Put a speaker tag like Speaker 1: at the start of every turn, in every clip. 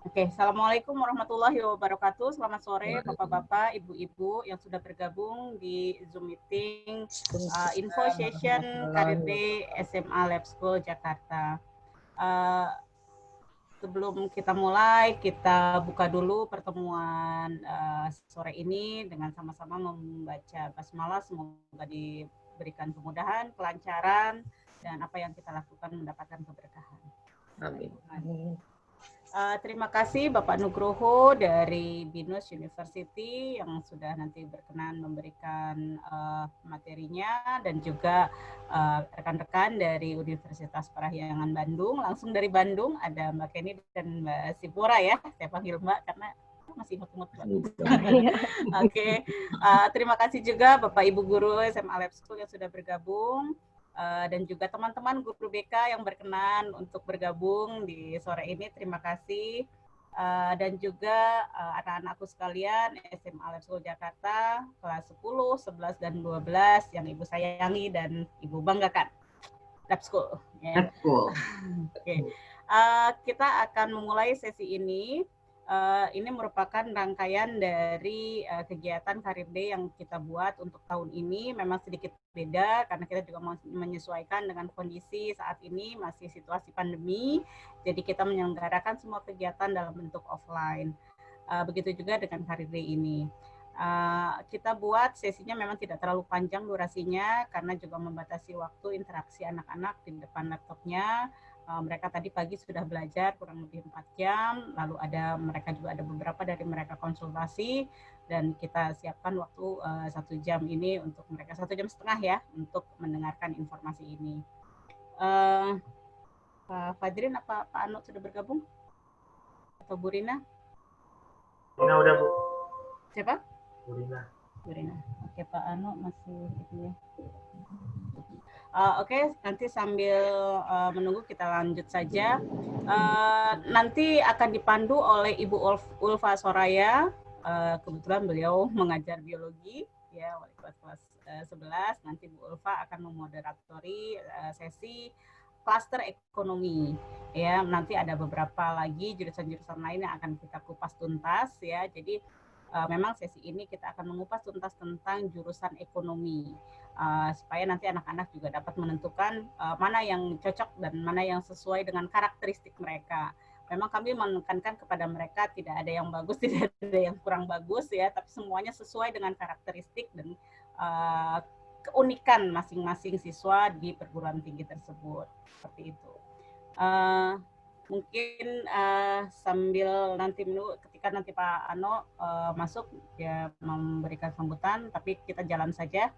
Speaker 1: Oke, Assalamualaikum warahmatullahi wabarakatuh. Selamat sore Bapak-Bapak, Ibu-Ibu yang sudah bergabung di Zoom Meeting Info Session Karir Day SMA Lab School Jakarta. Sebelum kita mulai, kita buka dulu pertemuan sore ini dengan sama-sama membaca basmalah. Semoga diberikan kemudahan, kelancaran, dan apa yang kita lakukan mendapatkan keberkahan.
Speaker 2: Amin.
Speaker 1: Terima kasih Bapak Nugroho dari BINUS University yang sudah nanti berkenan memberikan materinya, dan juga rekan-rekan dari Universitas Parahyangan Bandung. Langsung dari Bandung ada Mbak Kenny dan Mbak Sipura ya, saya panggil Mbak karena masih imut-imut. Oke, terima kasih juga Bapak Ibu Guru SMA Lab School yang sudah bergabung. Dan juga teman-teman guru BK yang berkenan untuk bergabung di sore ini, terima kasih. Dan juga anak-anakku sekalian SMA Lab School Jakarta kelas 10, 11, dan 12 yang Ibu sayangi dan Ibu banggakan. Lab School. Ya.
Speaker 2: Lab School.
Speaker 1: Oke. Kita akan memulai sesi ini. Ini merupakan rangkaian dari kegiatan Karir Day yang kita buat untuk tahun ini. Memang sedikit beda karena kita juga menyesuaikan dengan kondisi saat ini masih situasi pandemi. Jadi kita menyelenggarakan semua kegiatan dalam bentuk offline. Begitu juga dengan Karir Day ini. Kita buat sesinya memang tidak terlalu panjang durasinya karena juga membatasi waktu interaksi anak-anak di depan laptopnya. Mereka tadi pagi sudah belajar kurang lebih 4 jam, lalu mereka juga ada beberapa dari mereka konsultasi, dan kita siapkan waktu 1 jam ini untuk mereka, 1,5 jam ya, untuk mendengarkan informasi ini. Pak Fadrin, apa Pak Anu sudah bergabung? Atau Bu Rina?
Speaker 3: Rina udah, Bu.
Speaker 1: Siapa?
Speaker 3: Bu Rina.
Speaker 1: Oke, Pak Anu masih itu ya. Oke, nanti sambil menunggu kita lanjut saja. Nanti akan dipandu oleh Ibu Ulfa Soraya. Kebetulan beliau mengajar biologi, ya, wali kelas 11. Nanti Bu Ulfa akan memoderatori sesi klaster ekonomi. Ya, nanti ada beberapa lagi jurusan-jurusan lain yang akan kita kupas tuntas, ya. Jadi memang sesi ini kita akan mengupas tuntas tentang jurusan ekonomi. Supaya nanti anak-anak juga dapat menentukan mana yang cocok dan mana yang sesuai dengan karakteristik mereka. Memang kami menekankan kepada mereka tidak ada yang bagus, tidak ada yang kurang bagus ya, tapi semuanya sesuai dengan karakteristik dan keunikan masing-masing siswa di perguruan tinggi tersebut. Seperti itu. Mungkin sambil nanti menunggu ketika nanti Pak Ano masuk dia memberikan sambutan, tapi kita jalan saja.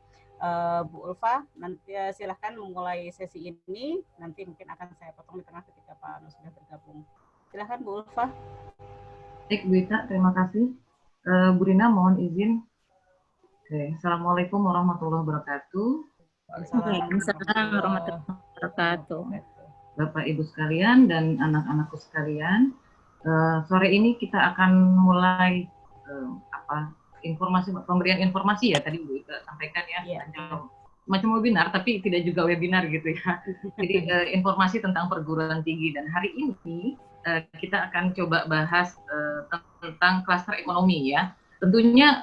Speaker 1: Bu Ulfa, nanti silahkan memulai sesi ini. Nanti mungkin akan saya potong di tengah ketika Pak Anu sudah bergabung. Silahkan Bu Ulfa.
Speaker 2: Baik, Bu Ita, terima kasih. Bu Rina, mohon izin. Oke, Assalamualaikum warahmatullahi wabarakatuh.
Speaker 1: Waalaikumsalam warahmatullahi wabarakatuh.
Speaker 2: Bapak Ibu sekalian dan anak-anakku sekalian, sore ini kita akan mulai pemberian informasi ya, tadi Bu Ita sampaikan ya, macam webinar tapi tidak juga webinar gitu ya. Jadi informasi tentang perguruan tinggi, dan hari ini kita akan coba bahas tentang klaster ekonomi ya. Tentunya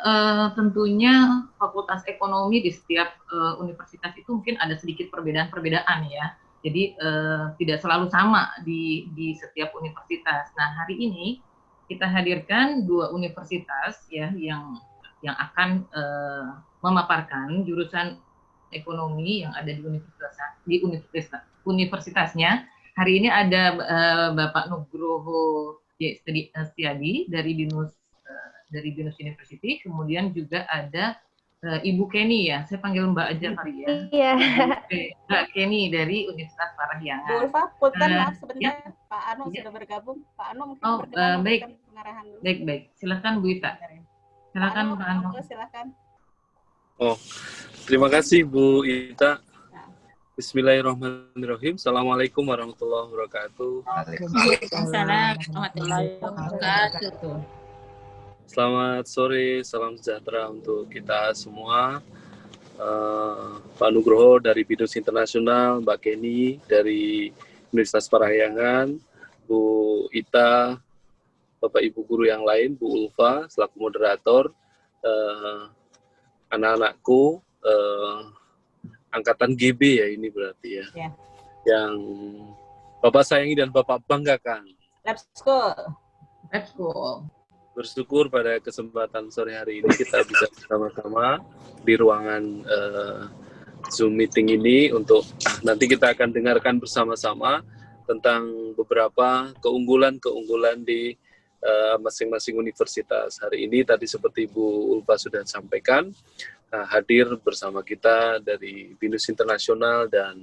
Speaker 2: fakultas ekonomi di setiap universitas itu mungkin ada sedikit perbedaan ya. Jadi tidak selalu sama di setiap universitas. Nah, hari ini kita hadirkan 2 universitas ya yang akan memaparkan jurusan ekonomi yang ada di universitasnya. Hari ini ada Bapak Nugroho Setiadi dari BINUS University, kemudian juga ada Ibu Kenny ya, saya panggil Mbak aja kali ya.
Speaker 4: Iya.
Speaker 2: Mbak Kenny dari Universitas Parahyangan.
Speaker 1: Bu Ulfa, punten maaf sebentar, ya. Pak Anu sudah bergabung. Pak Anu mungkin berkenan memberikan pengarahan dulu.
Speaker 2: Baik. Silakan Bu Ita. Silakan Pak Anu.
Speaker 1: Silakan.
Speaker 5: Terima kasih Bu Ita. Bismillahirrahmanirrahim. Assalamualaikum warahmatullahi wabarakatuh.
Speaker 1: Waalaikumsalam warahmatullahi wabarakatuh.
Speaker 5: Selamat sore, salam sejahtera untuk kita semua. Pak Nugroho dari BINUS Internasional, Mbak Kenny dari Universitas Parahyangan, Bu Ita Bapak Ibu guru yang lain, Bu Ulfa selaku moderator, anak-anakku, angkatan GB ya ini berarti ya, yang Bapak sayangi dan Bapak banggakan.
Speaker 1: Let's go.
Speaker 2: Let's go.
Speaker 5: Bersyukur pada kesempatan sore hari ini kita bisa bersama-sama di ruangan Zoom meeting ini untuk nanti kita akan dengarkan bersama-sama tentang beberapa keunggulan-keunggulan di masing-masing universitas. Hari ini tadi seperti Bu Ulfa sudah sampaikan, hadir bersama kita dari BINUS Internasional dan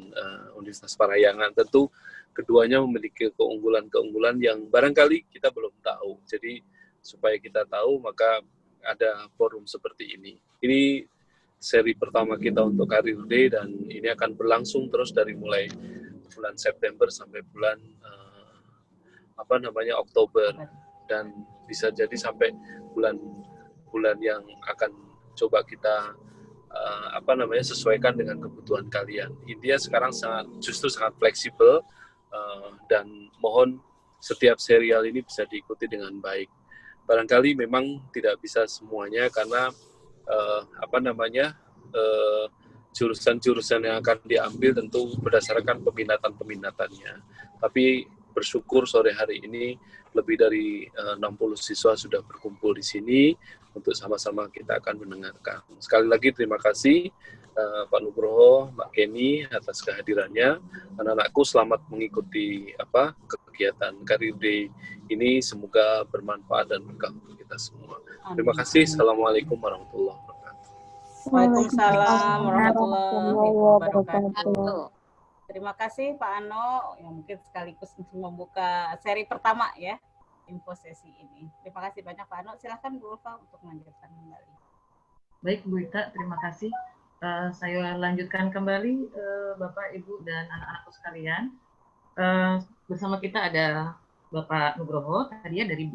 Speaker 5: Universitas Parahyangan. Tentu keduanya memiliki keunggulan-keunggulan yang barangkali kita belum tahu. Jadi supaya kita tahu maka ada forum seperti ini. Ini seri pertama kita untuk Career Day dan ini akan berlangsung terus dari mulai bulan September sampai bulan Oktober, dan bisa jadi sampai bulan yang akan coba kita sesuaikan dengan kebutuhan kalian. India sekarang justru sangat fleksibel, dan mohon setiap serial ini bisa diikuti dengan baik. Barangkali memang tidak bisa semuanya karena jurusan-jurusan yang akan diambil tentu berdasarkan peminatannya. Tapi bersyukur sore hari ini lebih dari 60 siswa sudah berkumpul di sini untuk sama-sama kita akan mendengarkan. Sekali lagi terima kasih Pak Nugroho, Mbak Kenny atas kehadirannya. Anak-anakku selamat mengikuti kegiatan Career Day ini, semoga bermanfaat dan berkah untuk kita semua. Terima kasih. Assalamualaikum warahmatullahi wabarakatuh.
Speaker 1: Waalaikumsalam warahmatullahi wabarakatuh. Terima kasih Pak Ano yang mungkin sekaligus membuka seri pertama ya info sesi ini. Terima kasih banyak Pak Ano. Silahkan Bu Ulfa untuk melanjutkan kembali.
Speaker 2: Baik Bu Ita, terima kasih. Saya lanjutkan kembali Bapak, Ibu, dan anak-anakku sekalian. Bersama kita ada Bapak Nugroho tadi ya dari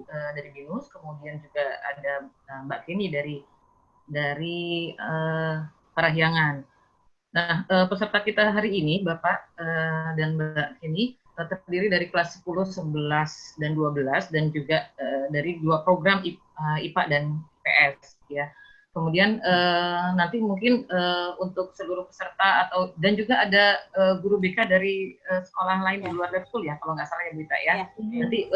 Speaker 2: BINUS, kemudian juga ada Mbak Kenny dari Parahyangan. Nah, peserta kita hari ini Bapak dan Mbak Kenny terdiri dari kelas 10, 11, dan 12 dan juga dari 2 program IPA dan IPS ya. Kemudian nanti mungkin untuk seluruh peserta dan juga ada guru BK dari sekolah lain di luar lab school ya, kalau nggak salah ya Bu Ita ya. Nanti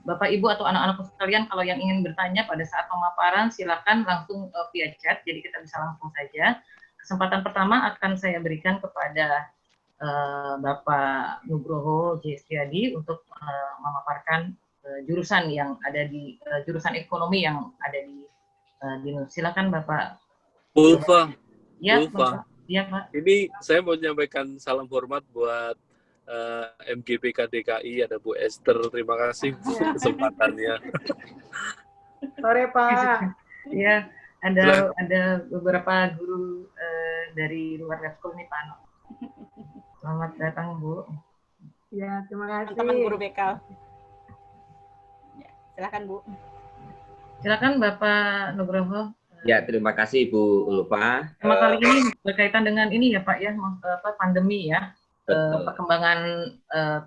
Speaker 2: Bapak Ibu atau anak-anakku sekalian kalau yang ingin bertanya pada saat pemaparan silakan langsung via chat, jadi kita bisa langsung saja. Kesempatan pertama akan saya berikan kepada Bapak Nugroho J. Setiadi untuk memaparkan jurusan yang ada di jurusan ekonomi yang ada di BINUS. Silakan Bapak.
Speaker 5: Ulfa.
Speaker 2: Ya,
Speaker 5: Ulfa.
Speaker 2: Ya, Pak.
Speaker 5: Ini saya mau menyampaikan salam hormat buat MGPK DKI, ada Bu Esther. Terima kasih untuk kesempatannya.
Speaker 3: Sore Pak.
Speaker 2: Ya, ada beberapa guru dari luar lab school nih Pak Ano. Selamat datang Bu.
Speaker 3: Ya, terima kasih.
Speaker 1: Teman guru BK. Ya, silakan Bu.
Speaker 2: Silakan Bapak Nugroho.
Speaker 4: Ya, terima kasih Bu Ulfa.
Speaker 2: Tema kali ini berkaitan dengan ini ya Pak ya, pandemi ya. Perkembangan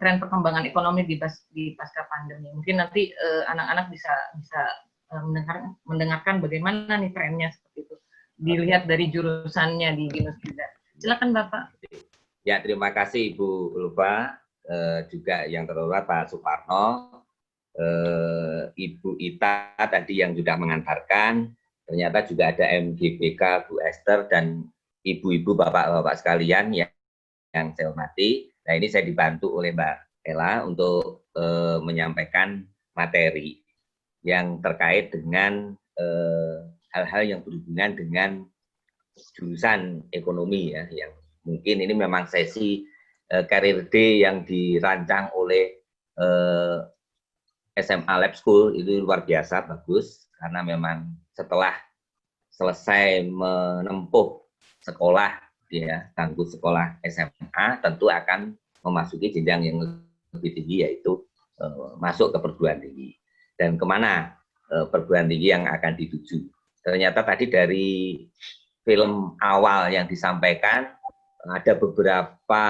Speaker 2: tren perkembangan ekonomi di pasca pandemi. Mungkin nanti anak-anak bisa mendengarkan bagaimana nih trennya seperti itu. Dilihat dari jurusannya di BINUS juga. Silakan Bapak.
Speaker 4: Ya, terima kasih Bu Ulfa, juga yang terhormat Pak Suparno, Ibu Ita tadi yang sudah mengantarkan, ternyata juga ada MGPK Bu Esther dan ibu-ibu bapak-bapak sekalian yang saya hormati. Nah, ini saya dibantu oleh Mbak Ella untuk menyampaikan materi yang terkait dengan hal-hal yang berhubungan dengan jurusan ekonomi ya, yang mungkin ini memang sesi Career Day yang dirancang oleh SMA Lab School, itu luar biasa bagus karena memang setelah selesai menempuh sekolah ya, bangku sekolah SMA tentu akan memasuki jenjang yang lebih tinggi, yaitu masuk ke perguruan tinggi. Dan kemana perguruan tinggi yang akan dituju? Ternyata tadi dari film awal yang disampaikan ada beberapa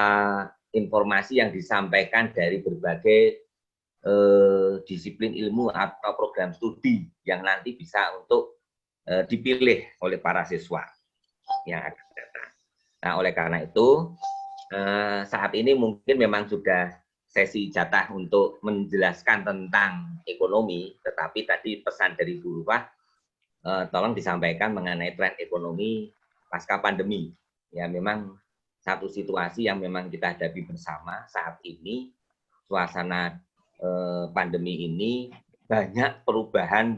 Speaker 4: informasi yang disampaikan dari berbagai disiplin ilmu atau program studi yang nanti bisa untuk dipilih oleh para siswa yang akan datang. Nah, oleh karena itu saat ini mungkin memang sudah sesi jatah untuk menjelaskan tentang ekonomi, tetapi tadi pesan dari Bu Ulfa, tolong disampaikan mengenai tren ekonomi pasca pandemi. Ya, memang satu situasi yang memang kita hadapi bersama saat ini, suasana pandemi ini banyak perubahan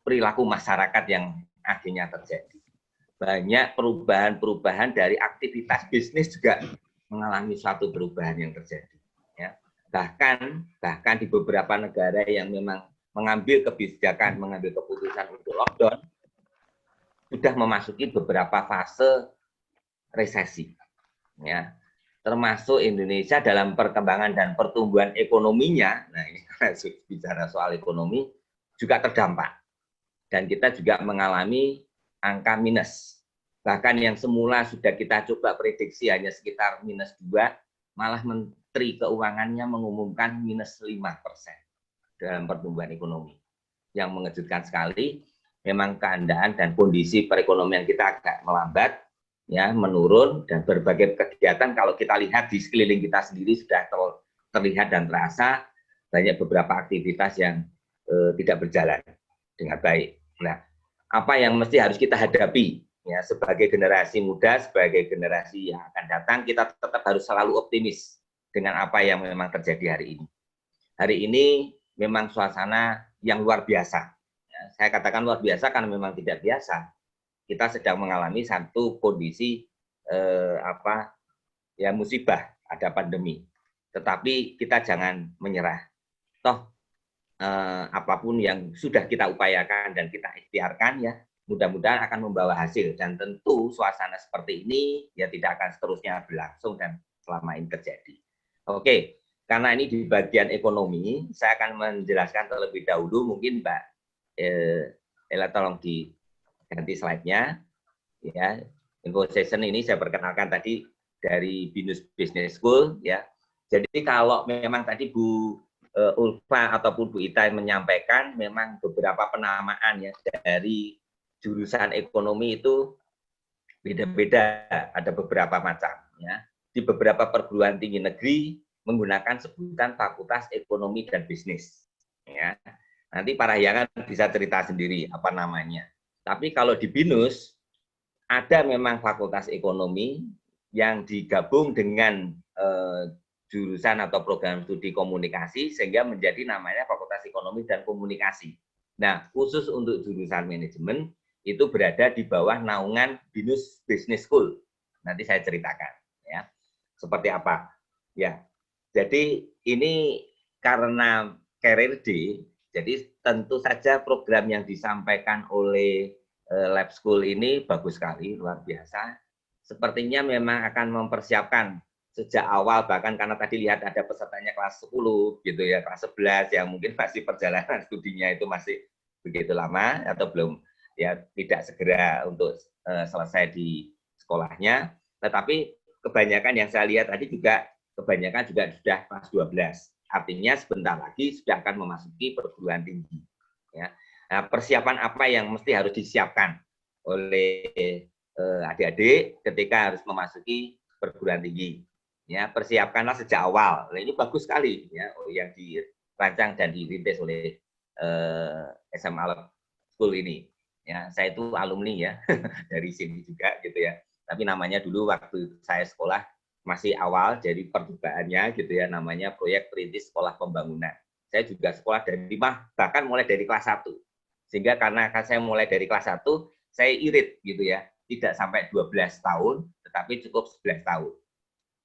Speaker 4: perilaku masyarakat yang akhirnya terjadi. Banyak perubahan-perubahan dari aktivitas bisnis juga mengalami suatu perubahan yang terjadi. Ya. Bahkan di beberapa negara yang memang mengambil kebijakan, mengambil keputusan untuk lockdown, sudah memasuki beberapa fase resesi. Ya. Termasuk Indonesia dalam perkembangan dan pertumbuhan ekonominya, nah ini bicara soal ekonomi, juga terdampak. Dan kita juga mengalami angka minus. Bahkan yang semula sudah kita coba prediksi hanya sekitar minus 2, malah Menteri Keuangannya mengumumkan minus 5% dalam pertumbuhan ekonomi. Yang mengejutkan sekali, memang keadaan dan kondisi perekonomian kita agak melambat, ya, menurun, dan berbagai kegiatan kalau kita lihat di sekeliling kita sendiri sudah terlihat dan terasa banyak beberapa aktivitas yang tidak berjalan dengan baik. Nah, apa yang mesti harus kita hadapi ya sebagai generasi muda, sebagai generasi yang akan datang, kita tetap harus selalu optimis dengan apa yang memang terjadi hari ini. Hari ini memang suasana yang luar biasa. Ya, saya katakan luar biasa karena memang tidak biasa. Kita sedang mengalami satu kondisi musibah, ada pandemi. Tetapi kita jangan menyerah. Toh apapun yang sudah kita upayakan dan kita ikhtiarkan ya, mudah-mudahan akan membawa hasil, dan tentu suasana seperti ini ya tidak akan seterusnya berlangsung dan selama ini terjadi. Oke, karena ini di bagian ekonomi, saya akan menjelaskan terlebih dahulu. Mungkin Mbak Ella tolong diganti slide-nya ya. Info session ini saya perkenalkan tadi dari BINUS Business School ya. Jadi kalau memang tadi Bu Ulfa ataupun Bu Ita menyampaikan memang beberapa penamaan ya dari jurusan ekonomi itu beda-beda, ada beberapa macam ya. Di beberapa perguruan tinggi negeri menggunakan sebutan Fakultas Ekonomi dan Bisnis ya. Nanti para yang bisa cerita sendiri apa namanya. Tapi kalau di BINUS ada memang Fakultas Ekonomi yang digabung dengan jurusan atau program studi komunikasi sehingga menjadi namanya Fakultas Ekonomi dan Komunikasi. Nah, khusus untuk jurusan manajemen itu berada di bawah naungan BINUS Business School. Nanti saya ceritakan ya. Seperti apa? Ya. Jadi ini karena Career Day, jadi tentu saja program yang disampaikan oleh Lab School ini bagus sekali, luar biasa. Sepertinya memang akan mempersiapkan sejak awal, bahkan karena tadi lihat ada pesertanya kelas 10 gitu ya, kelas 11 yang mungkin masih perjalanan studinya itu masih begitu lama atau belum ya tidak segera untuk selesai di sekolahnya, tetapi kebanyakan yang saya lihat tadi juga kebanyakan juga sudah kelas 12. Artinya sebentar lagi sudah akan memasuki perguruan tinggi ya. Nah, persiapan apa yang mesti harus disiapkan oleh adik-adik ketika harus memasuki perguruan tinggi? Ya, persiapkanlah sejak awal. Nah, ini bagus sekali ya yang dirancang dan dirintis oleh SMA School ini. Ya, saya itu alumni ya dari sini juga gitu ya. Tapi namanya dulu waktu saya sekolah masih awal, jadi percobaannya gitu ya, namanya proyek perintis sekolah pembangunan. Saya juga sekolah dari bahkan mulai dari kelas 1. Sehingga karena saya mulai dari kelas 1, saya irit gitu ya. Tidak sampai 12 tahun, tetapi cukup 11 tahun.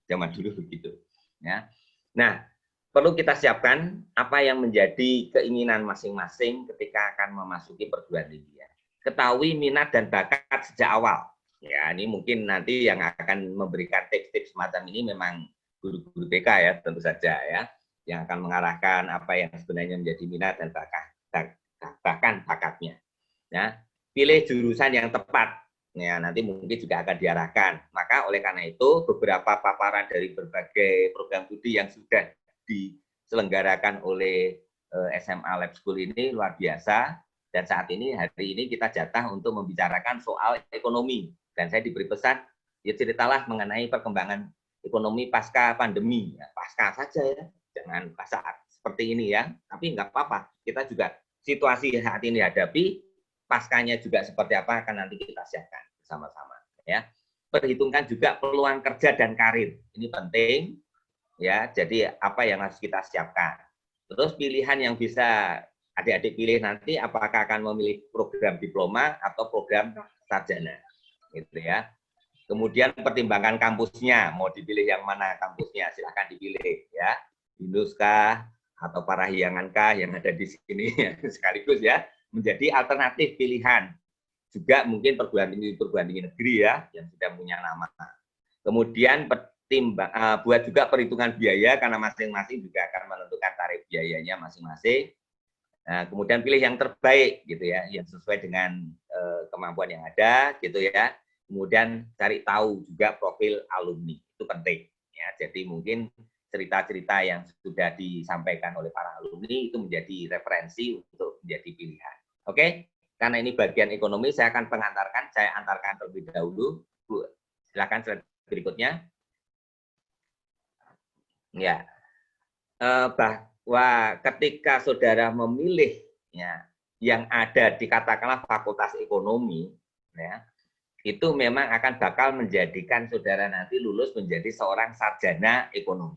Speaker 4: Zaman dulu begitu ya. Nah, perlu kita siapkan apa yang menjadi keinginan masing-masing ketika akan memasuki perguruan tinggi ya. Ketahui minat dan bakat sejak awal ya. Ini mungkin nanti yang akan memberikan tips-tips semacam ini memang guru-guru BK ya, tentu saja ya, yang akan mengarahkan apa yang sebenarnya menjadi minat dan bahkan bakatnya ya. Pilih jurusan yang tepat ya, nanti mungkin juga akan diarahkan. Maka oleh karena itu beberapa paparan dari berbagai program studi yang sudah diselenggarakan oleh SMA Lab School ini luar biasa, dan saat ini hari ini kita jatah untuk membicarakan soal ekonomi, dan saya diberi pesan, ya ceritalah mengenai perkembangan ekonomi pasca pandemi, ya, pasca saja ya, jangan pasca seperti ini ya, tapi nggak apa-apa, kita juga situasi saat ini hadapi, paskanya juga seperti apa akan nanti kita siapkan bersama-sama ya. Perhitungkan juga peluang kerja dan karir, ini penting ya, jadi apa yang harus kita siapkan. Terus pilihan yang bisa adik-adik pilih nanti, apakah akan memilih program diploma atau program sarjana gitu ya. Kemudian pertimbangan kampusnya, mau dipilih yang mana kampusnya, silahkan dipilih ya, Binus kah atau Parahyangan kah yang ada di sini sekaligus ya, menjadi alternatif pilihan. Juga mungkin perguruan tinggi negeri ya, yang sudah punya nama. Kemudian buat juga perhitungan biaya, karena masing-masing juga akan menentukan tarif biayanya masing-masing. Nah, kemudian pilih yang terbaik gitu ya, yang sesuai dengan kemampuan yang ada gitu ya. Kemudian cari tahu juga profil alumni, itu penting ya. Jadi mungkin cerita-cerita yang sudah disampaikan oleh para alumni itu menjadi referensi untuk menjadi pilihan. Oke, karena ini bagian ekonomi, saya akan saya antarkan terlebih dahulu. Bu, silakan slide berikutnya. Ya, bahwa ketika saudara memilih ya, yang ada di katakanlah fakultas ekonomi, ya, itu memang akan bakal menjadikan saudara nanti lulus menjadi seorang sarjana ekonomi.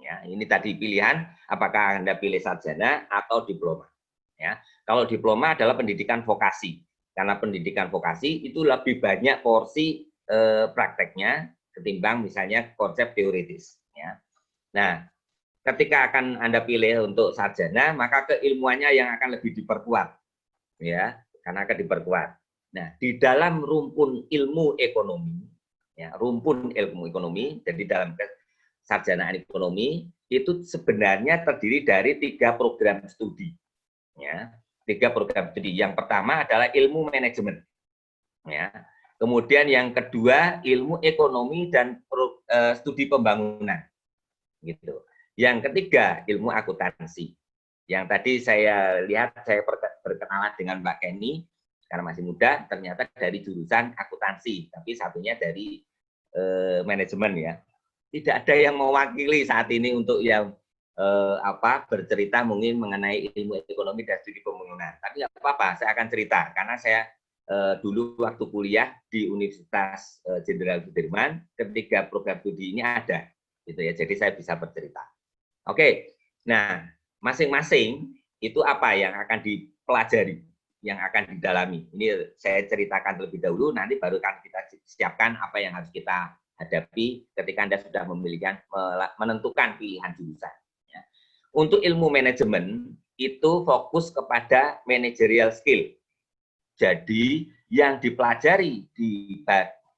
Speaker 4: Ya, ini tadi pilihan, apakah Anda pilih sarjana atau diploma. Ya, kalau diploma adalah pendidikan vokasi, karena pendidikan vokasi itu lebih banyak porsi prakteknya ketimbang misalnya konsep teoritis. Ya. Nah, ketika akan Anda pilih untuk sarjana, maka keilmuannya yang akan lebih diperkuat, ya, karena akan diperkuat. Nah, di dalam rumpun ilmu ekonomi, ya, rumpun ilmu ekonomi, jadi dalam sarjana ekonomi itu sebenarnya terdiri dari 3 program studi, ya, 3 program studi. Yang pertama adalah ilmu manajemen, ya. Kemudian yang kedua ilmu ekonomi dan studi pembangunan, gitu. Yang ketiga ilmu akuntansi. Yang tadi saya lihat, saya berkenalan dengan Mbak Kenny karena masih muda, ternyata dari jurusan akuntansi, tapi satunya dari manajemen ya. Tidak ada yang mewakili saat ini untuk yang bercerita mungkin mengenai ilmu ekonomi dan studi pembangunan. Tapi nggak apa-apa, saya akan cerita karena saya dulu waktu kuliah di Universitas Jenderal Sudirman, ketiga program studi ini ada, gitu ya. Jadi saya bisa bercerita. Oke, nah masing-masing itu apa yang akan dipelajari, yang akan didalami. Ini saya ceritakan terlebih dahulu, nanti baru akan kita siapkan apa yang harus kita hadapi ketika Anda sudah menentukan pilihan jurusan. Ya. Untuk ilmu manajemen, itu fokus kepada managerial skill. Jadi, yang dipelajari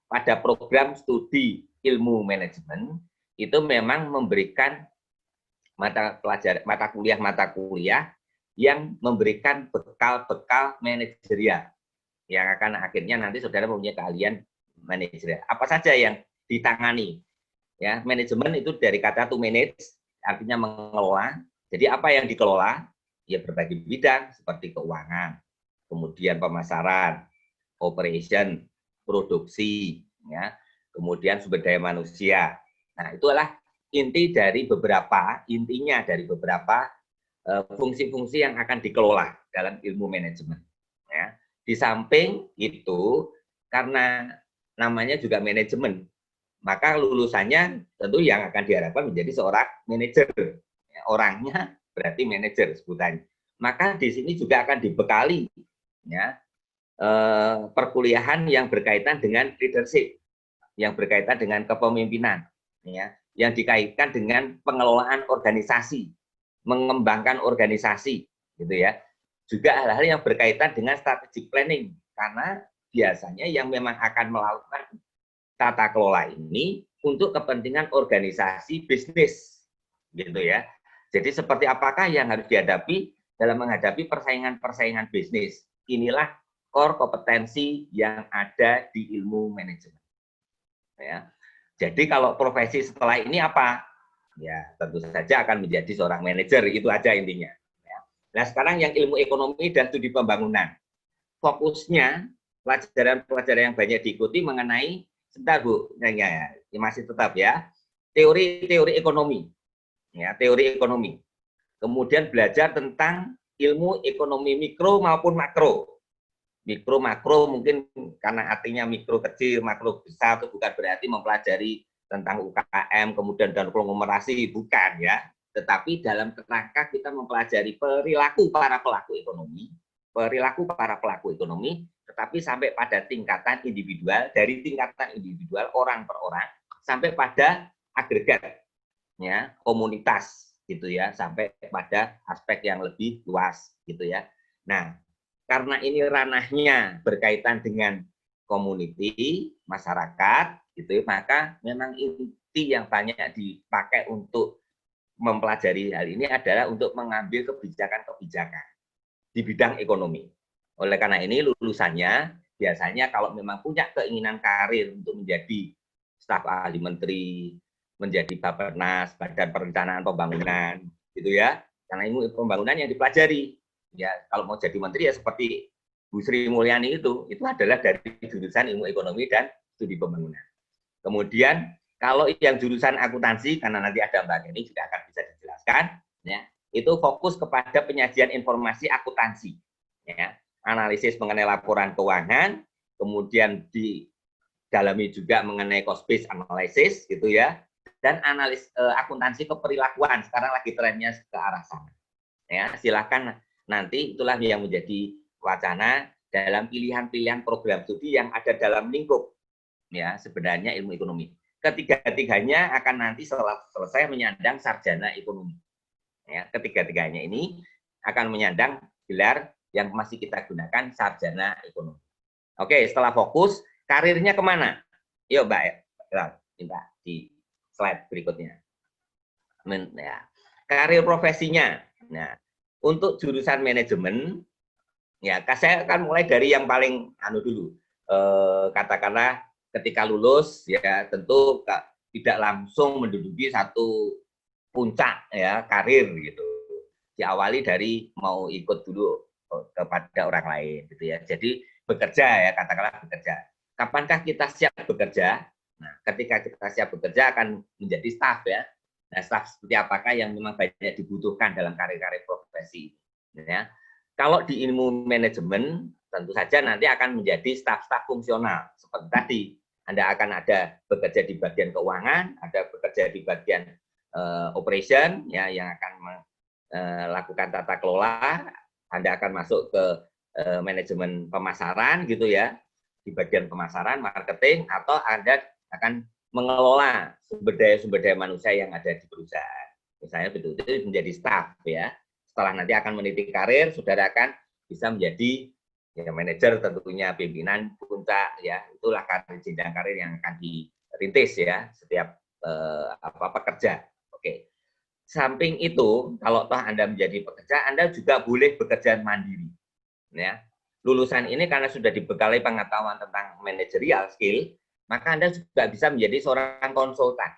Speaker 4: pada program studi ilmu manajemen, itu memang memberikan mata kuliah yang memberikan bekal-bekal manajerial yang akan akhirnya nanti saudara mempunyai keahlian manajerial. Apa saja yang ditangani? Ya, manajemen itu dari kata to manage, artinya mengelola. Jadi apa yang dikelola? Ya berbagai bidang seperti keuangan, kemudian pemasaran, operation, produksi, ya, kemudian sumber daya manusia. Nah, itulah intinya dari beberapa fungsi-fungsi yang akan dikelola dalam ilmu manajemen. Ya. Di samping itu, karena namanya juga manajemen, maka lulusannya tentu yang akan diharapkan menjadi seorang manajer. Ya, orangnya berarti manajer sebutannya. Maka di sini juga akan dibekali ya, perkuliahan yang berkaitan dengan leadership, yang berkaitan dengan kepemimpinan, ya, yang dikaitkan dengan pengelolaan organisasi, mengembangkan organisasi, gitu ya. Juga hal-hal yang berkaitan dengan strategic planning, karena biasanya yang memang akan melakukan tata kelola ini untuk kepentingan organisasi bisnis, gitu ya. Jadi seperti apakah yang harus dihadapi dalam menghadapi persaingan-persaingan bisnis? Inilah core kompetensi yang ada di ilmu manajemen. Ya. Jadi kalau profesi setelah ini apa? Ya tentu saja akan menjadi seorang manajer, itu aja intinya. Ya. Nah, sekarang yang ilmu ekonomi dan studi pembangunan. Fokusnya pelajaran-pelajaran yang banyak diikuti mengenai, sebentar Bu, ya, masih tetap ya, teori-teori ekonomi. Ya, teori ekonomi. Kemudian belajar tentang ilmu ekonomi mikro maupun makro. Mikro, makro mungkin karena artinya mikro kecil, makro besar, itu bukan berarti mempelajari tentang UKM, kemudian dan konglomerasi, bukan ya. Tetapi dalam kerangka kita mempelajari perilaku para pelaku ekonomi, tetapi sampai pada tingkatan individual, dari tingkatan individual orang per orang, sampai pada agregat, ya, komunitas, gitu ya, sampai pada aspek yang lebih luas, gitu ya. Nah, karena ini ranahnya berkaitan dengan community, masyarakat, gitu ya, maka memang inti yang banyak dipakai untuk mempelajari hal ini adalah untuk mengambil kebijakan-kebijakan di bidang ekonomi. Oleh karena ini lulusannya biasanya kalau memang punya keinginan karir untuk menjadi staf ahli menteri, menjadi Bappenas, Badan Perencanaan Pembangunan, gitu ya. Karena ilmu pembangunan yang dipelajari. Ya, kalau mau jadi menteri ya seperti Bu Sri Mulyani itu adalah dari jurusan ilmu ekonomi dan studi pembangunan. Kemudian kalau yang jurusan akuntansi, karena nanti ada Mbak Kenny juga akan bisa dijelaskan, ya, itu fokus kepada penyajian informasi akuntansi, ya, analisis mengenai laporan keuangan, kemudian didalami juga mengenai cost based analysis, gitu ya, dan analis akuntansi keperilakuan. Sekarang lagi trennya ke arah sana. Ya, silakan nanti itulah yang menjadi wacana dalam pilihan-pilihan program studi yang ada dalam lingkup, ya, sebenarnya ilmu ekonomi. Ketiga-tiganya akan nanti selesai menyandang sarjana ekonomi. Ya, ketiga-tiganya ini akan menyandang gelar yang masih kita gunakan sarjana ekonomi. Oke, setelah fokus, karirnya kemana? Yuk Mbak, minta di slide berikutnya. Ya. Karir profesinya. Nah, untuk jurusan manajemen, ya saya akan mulai dari yang paling dulu. Katakanlah ketika lulus, ya tentu tidak langsung menduduki satu puncak ya karir gitu. Diawali dari mau ikut dulu kepada orang lain gitu ya. Jadi bekerja ya, katakanlah bekerja. Kapankah kita siap bekerja? Nah, ketika kita siap bekerja akan menjadi staf ya. Nah, staf seperti apakah yang memang banyak dibutuhkan dalam karir-karir profesi ya. Kalau di ilmu manajemen tentu saja nanti akan menjadi staf-staf fungsional seperti tadi. Anda akan ada bekerja di bagian keuangan, ada bekerja di bagian operation ya, yang akan melakukan tata kelola. Anda akan masuk ke manajemen pemasaran gitu ya, di bagian pemasaran, marketing, atau Anda akan mengelola sumber daya manusia yang ada di perusahaan. Misalnya betul-betul menjadi staf ya. Setelah nanti akan meniti karir, saudara akan bisa menjadi ya, manajer, tentunya pimpinan puncak ya. Itulah jenjang karir yang akan dirintis ya setiap pekerja. Oke. Samping itu, kalau toh Anda menjadi pekerja, Anda juga boleh bekerja mandiri. Ya. Lulusan ini karena sudah dibekali pengetahuan tentang managerial skill, maka Anda juga bisa menjadi seorang konsultan.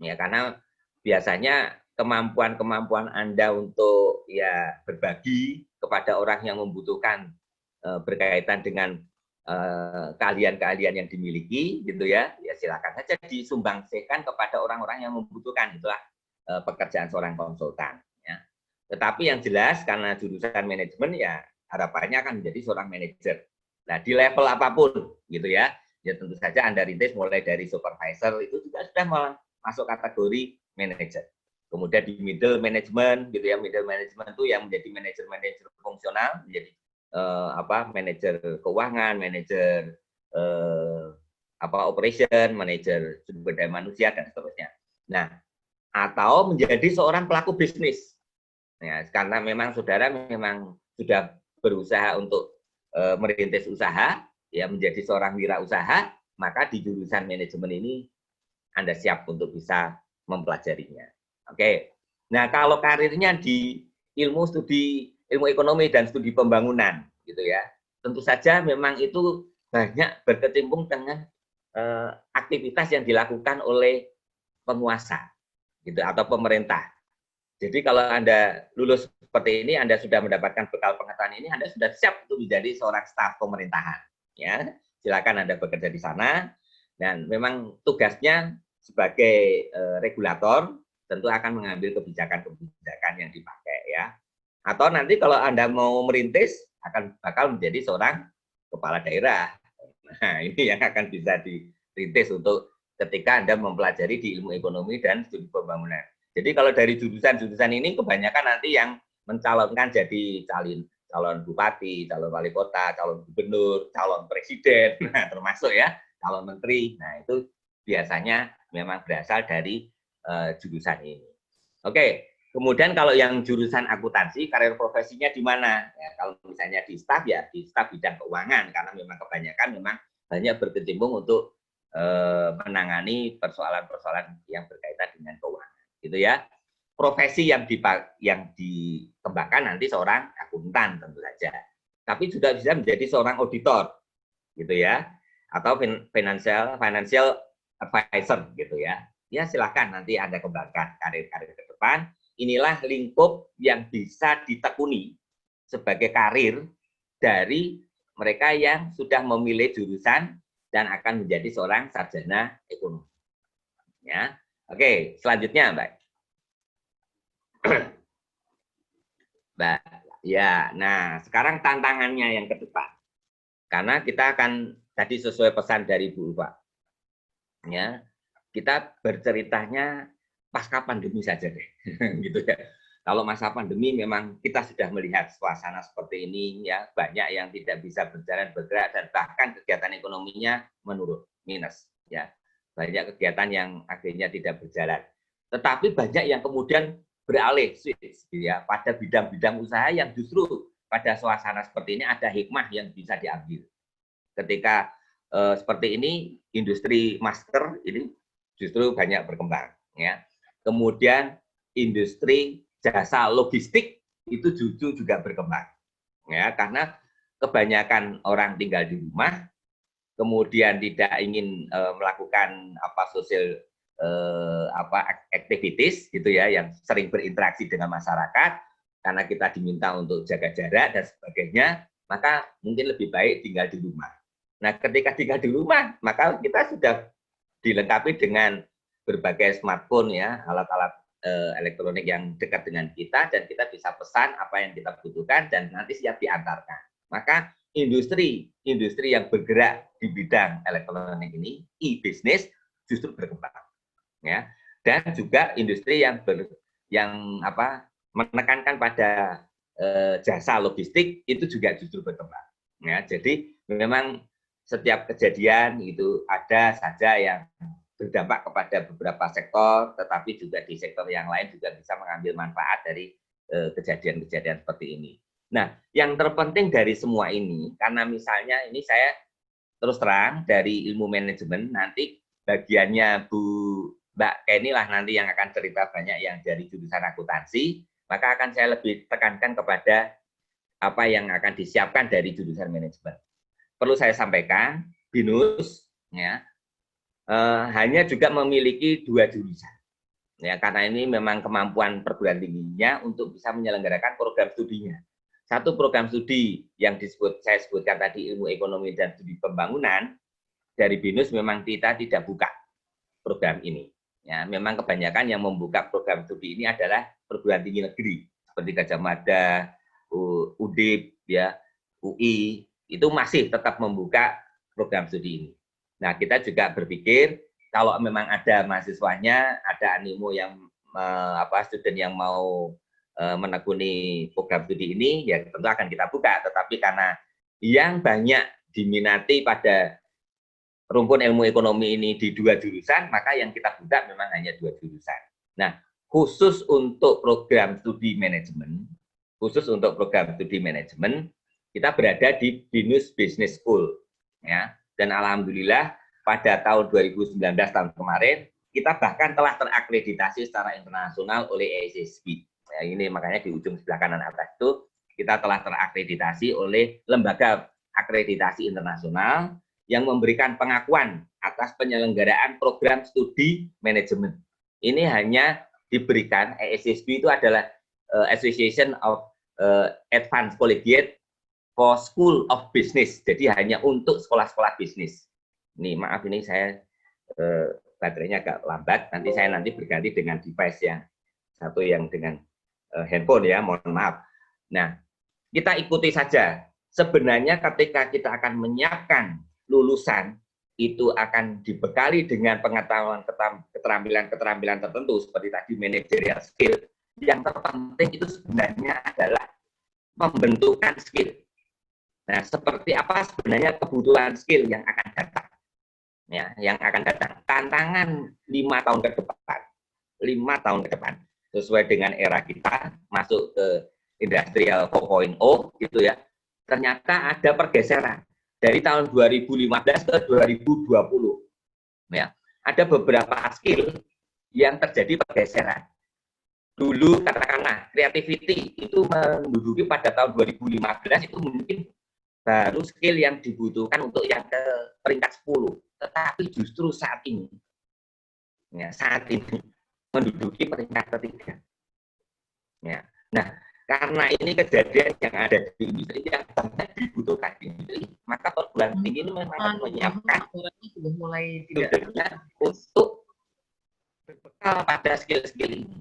Speaker 4: Ya, karena biasanya kemampuan Anda untuk ya berbagi kepada orang yang membutuhkan berkaitan dengan keahlian-keahlian yang dimiliki gitu ya, ya silakan saja disumbangsikan kepada orang-orang yang membutuhkan. Itulah pekerjaan seorang konsultan ya. Tetapi yang jelas karena jurusan manajemen ya harapannya akan menjadi seorang manajer. Nah, di level apapun gitu ya. Ya tentu saja Anda rintis mulai dari supervisor itu juga sudah masuk kategori manajer. Kemudian di middle management gitu ya, middle management itu yang menjadi manajer fungsional, menjadi manajer keuangan, manajer operation, manajer sumber daya manusia dan seterusnya. Nah, atau menjadi seorang pelaku bisnis. Ya, karena memang saudara memang sudah berusaha untuk merintis usaha, ya menjadi seorang wirausaha, maka di jurusan manajemen ini Anda siap untuk bisa mempelajarinya. Oke. Nah, kalau karirnya di ilmu ekonomi dan studi pembangunan gitu ya. Tentu saja memang itu banyak berkecimpung dengan aktivitas yang dilakukan oleh penguasa gitu atau pemerintah. Jadi kalau Anda lulus seperti ini, Anda sudah mendapatkan bekal pengetahuan ini, Anda sudah siap untuk menjadi seorang staf pemerintahan. Ya, silakan Anda bekerja di sana. Dan memang tugasnya sebagai regulator tentu akan mengambil kebijakan-kebijakan yang dipakai ya. Atau nanti kalau Anda mau merintis bakal menjadi seorang kepala daerah. Nah, ini yang akan bisa dirintis untuk ketika Anda mempelajari di ilmu ekonomi dan studi pembangunan. Jadi kalau dari jurusan-jurusan ini kebanyakan nanti yang mencalonkan jadi calon bupati, calon wali kota, calon gubernur, calon presiden, nah, termasuk ya calon menteri. Nah itu biasanya memang berasal dari jurusan ini. Oke, kemudian kalau yang jurusan akuntansi, karir profesinya di mana? Ya, kalau misalnya di staf ya di staf bidang keuangan, karena memang kebanyakan memang banyak berkecimpung untuk menangani persoalan-persoalan yang berkaitan dengan keuangan. Gitu ya. Profesi yang dikembangkan nanti seorang akuntan tentu saja. Tapi juga bisa menjadi seorang auditor, gitu ya, atau financial advisor, gitu ya. Ya silakan nanti Anda kembangkan karir-karir ke depan. Inilah lingkup yang bisa ditekuni sebagai karir dari mereka yang sudah memilih jurusan dan akan menjadi seorang sarjana ekonomi. Ya. Oke, selanjutnya, Mbak. Mbak, ya. Nah, sekarang tantangannya yang ke depan. Karena kita akan tadi sesuai pesan dari Bu Ulfa. Ya. Kita berceritanya pasca pandemi saja deh. Gitu ya. Kalau masa pandemi memang kita sudah melihat suasana seperti ini ya, banyak yang tidak bisa berjalan bergerak dan bahkan kegiatan ekonominya menurun, minus ya. Banyak kegiatan yang akhirnya tidak berjalan. Tetapi banyak yang kemudian beralih ya, pada bidang-bidang usaha yang justru pada suasana seperti ini ada hikmah yang bisa diambil. Ketika seperti ini, industri masker ini justru banyak berkembang. Ya. Kemudian industri jasa logistik itu justru juga berkembang. Ya, karena kebanyakan orang tinggal di rumah, kemudian tidak ingin melakukan sosial activities gitu ya, yang sering berinteraksi dengan masyarakat karena kita diminta untuk jaga jarak dan sebagainya, maka mungkin lebih baik tinggal di rumah. Nah, ketika tinggal di rumah, maka kita sudah dilengkapi dengan berbagai smartphone ya, alat-alat elektronik yang dekat dengan kita, dan kita bisa pesan apa yang kita butuhkan dan nanti siap diantarkan. Maka industri yang bergerak di bidang elektronik ini, e-business, justru berkembang. Ya. Dan juga industri yang menekankan pada jasa logistik itu juga justru berkembang. Ya. Jadi memang setiap kejadian itu ada saja yang berdampak kepada beberapa sektor, tetapi juga di sektor yang lain juga bisa mengambil manfaat dari kejadian-kejadian seperti ini. Nah, yang terpenting dari semua ini, karena misalnya ini saya terus terang dari ilmu manajemen, nanti bagiannya Mbak Kenny lah nanti yang akan cerita banyak yang dari jurusan akuntansi, maka akan saya lebih tekankan kepada apa yang akan disiapkan dari jurusan manajemen. Perlu saya sampaikan, BINUS ya, hanya juga memiliki 2 jurusan. Ya, karena ini memang kemampuan perguruan tingginya untuk bisa menyelenggarakan program studinya. Satu program studi yang saya sebutkan tadi ilmu ekonomi dan studi pembangunan, dari BINUS memang kita tidak buka program ini. Ya, memang kebanyakan yang membuka program studi ini adalah perguruan tinggi negeri seperti Gajah Mada, UDIP, ya, UI, itu masih tetap membuka program studi ini. Nah, kita juga berpikir kalau memang ada mahasiswanya, ada animo yang student yang mau menekuni program studi ini, ya tentu akan kita buka. Tetapi karena yang banyak diminati pada rumpun ilmu ekonomi ini di 2 jurusan, maka yang kita buka memang hanya 2 jurusan. Nah, khusus untuk program studi manajemen, kita berada di BINUS Business School, ya. Dan alhamdulillah pada tahun 2019 tahun kemarin kita bahkan telah terakreditasi secara internasional oleh ASSB. Ya, ini makanya di ujung sebelah kanan atas itu kita telah terakreditasi oleh lembaga akreditasi internasional yang memberikan pengakuan atas penyelenggaraan program studi manajemen. Ini hanya diberikan. ASSB itu adalah Association of Advanced Collegiate for School of Business. Jadi hanya untuk sekolah-sekolah bisnis. Ini maaf, ini saya baterainya agak lambat. Nanti saya berganti dengan device yang satu yang dengan handphone ya, mohon maaf. Nah, kita ikuti saja. Sebenarnya ketika kita akan menyiapkan lulusan, itu akan dibekali dengan pengetahuan keterampilan tertentu seperti tadi managerial skill. Yang terpenting itu sebenarnya adalah pembentukan skill. Nah, seperti apa sebenarnya kebutuhan skill yang akan datang? Ya, yang akan datang. Tantangan 5 tahun ke depan. 5 tahun ke depan. Sesuai dengan era kita, masuk ke Industrial 4.0, gitu ya. Ternyata ada pergeseran. Dari tahun 2015 ke 2020. Ya, ada beberapa skill yang terjadi pergeseran. Dulu katakanlah creativity itu menduduki pada tahun 2015 itu mungkin baru skill yang dibutuhkan untuk yang ke peringkat 10, tetapi justru saat ini menduduki peringkat ketiga. Ya. Nah, karena ini kejadian yang ada di industri yang banyak dibutuhkan di industri, maka perguruan tinggi ini memang menyiapkan
Speaker 2: sudah mulai
Speaker 4: untuk berbekal pada skill-skill ini.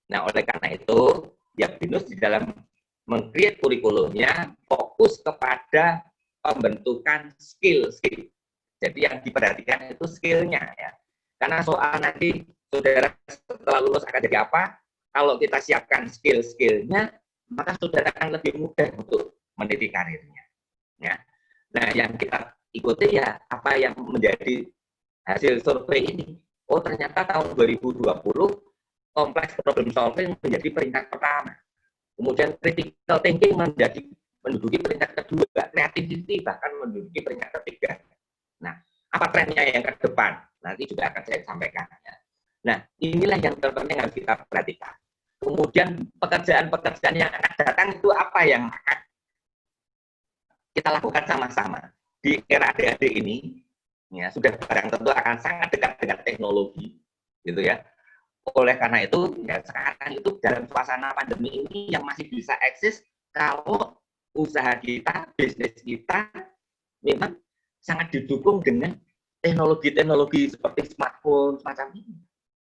Speaker 4: Nah, oleh karena itu, ya BINUS di dalam meng-create kurikulumnya fokus kepada pembentukan skill-skill. Jadi yang diperhatikan itu skill-nya ya. Karena soal nanti saudara setelah lulus akan jadi apa, kalau kita siapkan skill-skillnya, maka saudara akan lebih mudah untuk meniti karirnya. Ya. Nah, yang kita ikuti ya apa yang menjadi hasil survei ini. Oh, ternyata tahun 2020 kompleks problem solving menjadi peringkat pertama. Kemudian critical thinking menduduki peringkat kedua, creativity bahkan menduduki peringkat ketiga. Nah, apa trennya yang ke depan? Nanti juga akan saya sampaikan. Nah, inilah yang terpenting harus kita perhatikan. Kemudian pekerjaan-pekerjaan yang akan datang itu apa yang akan kita lakukan sama-sama. Di era ADHD ini, ya sudah barang tentu akan sangat dekat dengan teknologi, gitu ya. Oleh karena itu, ya sekarang itu dalam suasana pandemi ini yang masih bisa eksis kalau usaha kita, bisnis kita memang sangat didukung dengan teknologi-teknologi seperti smartphone semacam ini.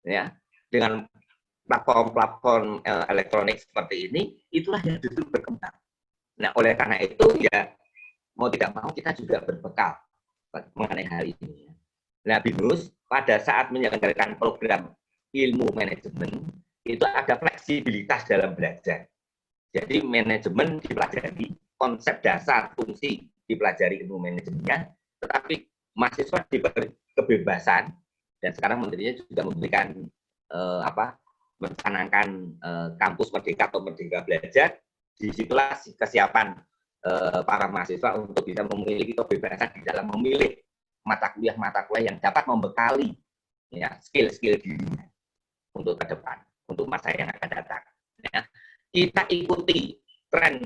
Speaker 4: Ya, dengan platform-platform elektronik seperti ini, itulah yang justru berkembang. Nah, oleh karena itu ya mau tidak mau kita juga berbekal mengenai hal ini. Nah, BINUS pada saat menyelenggarakan program ilmu manajemen itu ada fleksibilitas dalam belajar. Jadi manajemen dipelajari, konsep dasar fungsi dipelajari ilmu manajemennya, tetapi mahasiswa diberi kebebasan dan sekarang menterinya juga memberikan mencanangkan kampus merdeka atau merdeka belajar. Disitulah kesiapan para mahasiswa untuk bisa memiliki kebebasan di dalam memilih mata kuliah yang dapat membekali ya skill-skill dirinya untuk ke depan, untuk masa yang akan datang. Ya. Kita ikuti tren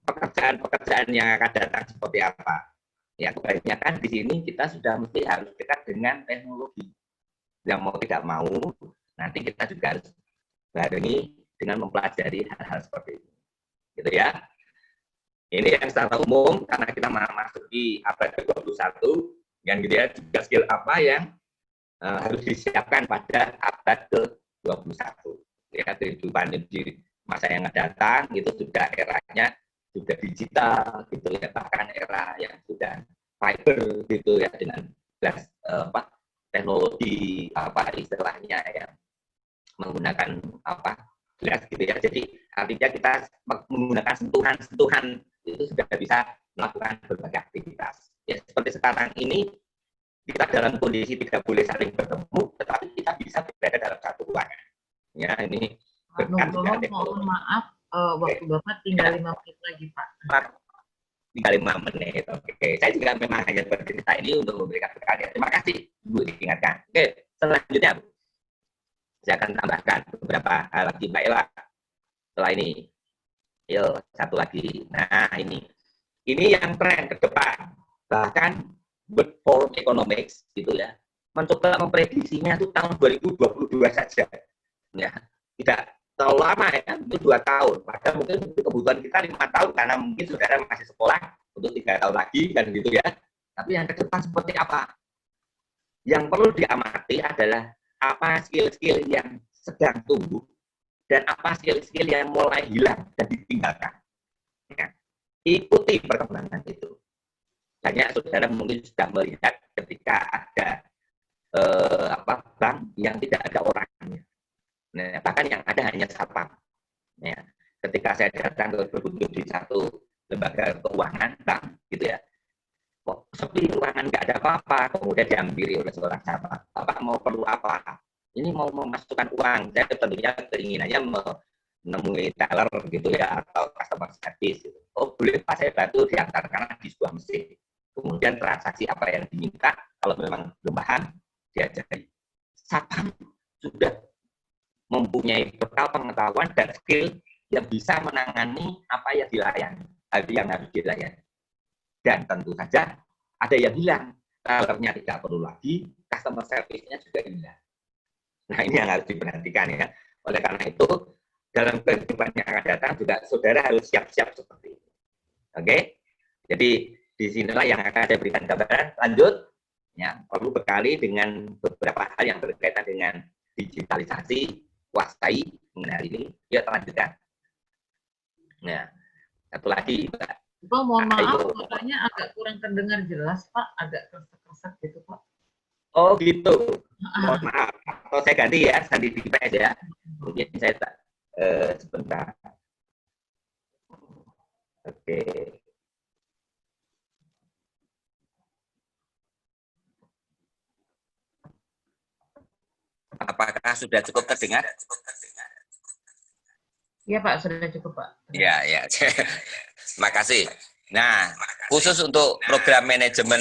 Speaker 4: pekerjaan-pekerjaan yang akan datang seperti apa. Ya, kebanyakan di sini kita sudah mesti harus dekat dengan teknologi. Yang mau tidak mau, nanti kita juga harus barengi dengan mempelajari hal-hal seperti itu. Gitu ya. Ini yang secara umum, karena kita masuk di abad ke-21, yang gitu ya, juga skill apa yang harus disiapkan pada abad ke-21. Ya, kehidupan di masa yang akan datang itu sudah eranya sudah digital gitu ya, bahkan era yang sudah fiber gitu ya, dengan teknologi istilahnya ya, menggunakan gelas gitu ya. Jadi artinya kita menggunakan sentuhan itu sudah bisa melakukan berbagai aktivitas. Ya, seperti sekarang ini kita dalam kondisi tidak boleh saling bertemu, tetapi kita bisa berada dalam satu ruangan. Ya, ini berkat dengan teknologi.
Speaker 2: Mohon maaf, waktu Bapak tinggal 5 menit lagi, Pak.
Speaker 4: Tinggal 5 menit. Oke, saya juga memang hanya bercerita ini untuk memberikan berkah. Terima kasih, Bu, diingatkan. Oke, selanjutnya, Bu. Saya akan tambahkan beberapa hal lagi, Mbak Ella. Setelah ini, yuk, satu lagi. Nah, ini yang tren ke depan. Bahkan World Forum Economics gitu ya, mencoba memprediksinya itu tahun 2022 saja. Ya, tidak terlalu lama ya, mungkin 2 tahun. Padahal mungkin kebutuhan kita 5 tahun karena mungkin saudara masih sekolah untuk 3 tahun lagi kan gitu ya. Tapi yang ke depan seperti apa? Yang perlu diamati adalah apa skill-skill yang sedang tumbuh dan apa skill-skill yang mulai hilang dan ditinggalkan. Ya. Ikuti perkembangan itu. Banyak saudara mungkin sudah melihat ketika ada bank yang tidak ada orangnya. Nah, bahkan yang ada hanya satpam. Ya. Ketika saya datang ke berkunjung di satu lembaga keuangan bank, gitu ya, kok sepi ruangan nggak ada apa-apa, kemudian dihampiri oleh seorang satpam. Bapak mau perlu apa? Ini mau memasukkan uang. Saya tentunya keinginannya menemui teller gitu ya atau customer service. Gitu. Oh boleh Pak, saya bantu diantarkan di sebuah mesin. Kemudian transaksi apa yang diminta, kalau memang belum paham, diajari. Satpam sudah mempunyai bekal pengetahuan dan skill yang bisa menangani apa yang dilayani, yang harus dilayani. Dan tentu saja ada yang hilang, tellernya tidak perlu lagi, customer service-nya juga hilang. Nah ini yang harus diperhatikan ya. Oleh karena itu, dalam kehidupan yang akan datang juga saudara harus siap-siap seperti itu. Oke? Jadi disinilah yang akan saya berikan gambaran. Lanjut, ya, perlu bekali dengan beberapa hal yang berkaitan dengan digitalisasi, kuasai mengenai ini. Ya, lanjutkan. Nah, satu lagi, Pak.
Speaker 2: Pak, mohon maaf, suaranya agak kurang terdengar jelas, Pak. Agak keresak-keresak gitu, Pak.
Speaker 4: Oh, gitu. Mohon maaf. Atau saya ganti ya, ganti di PS ya. Mungkin saya sebentar. Oke. Apakah sudah cukup terdengar?
Speaker 2: Iya Pak, sudah cukup Pak.
Speaker 4: Ya, ya. Makasih. Nah, khusus untuk program manajemen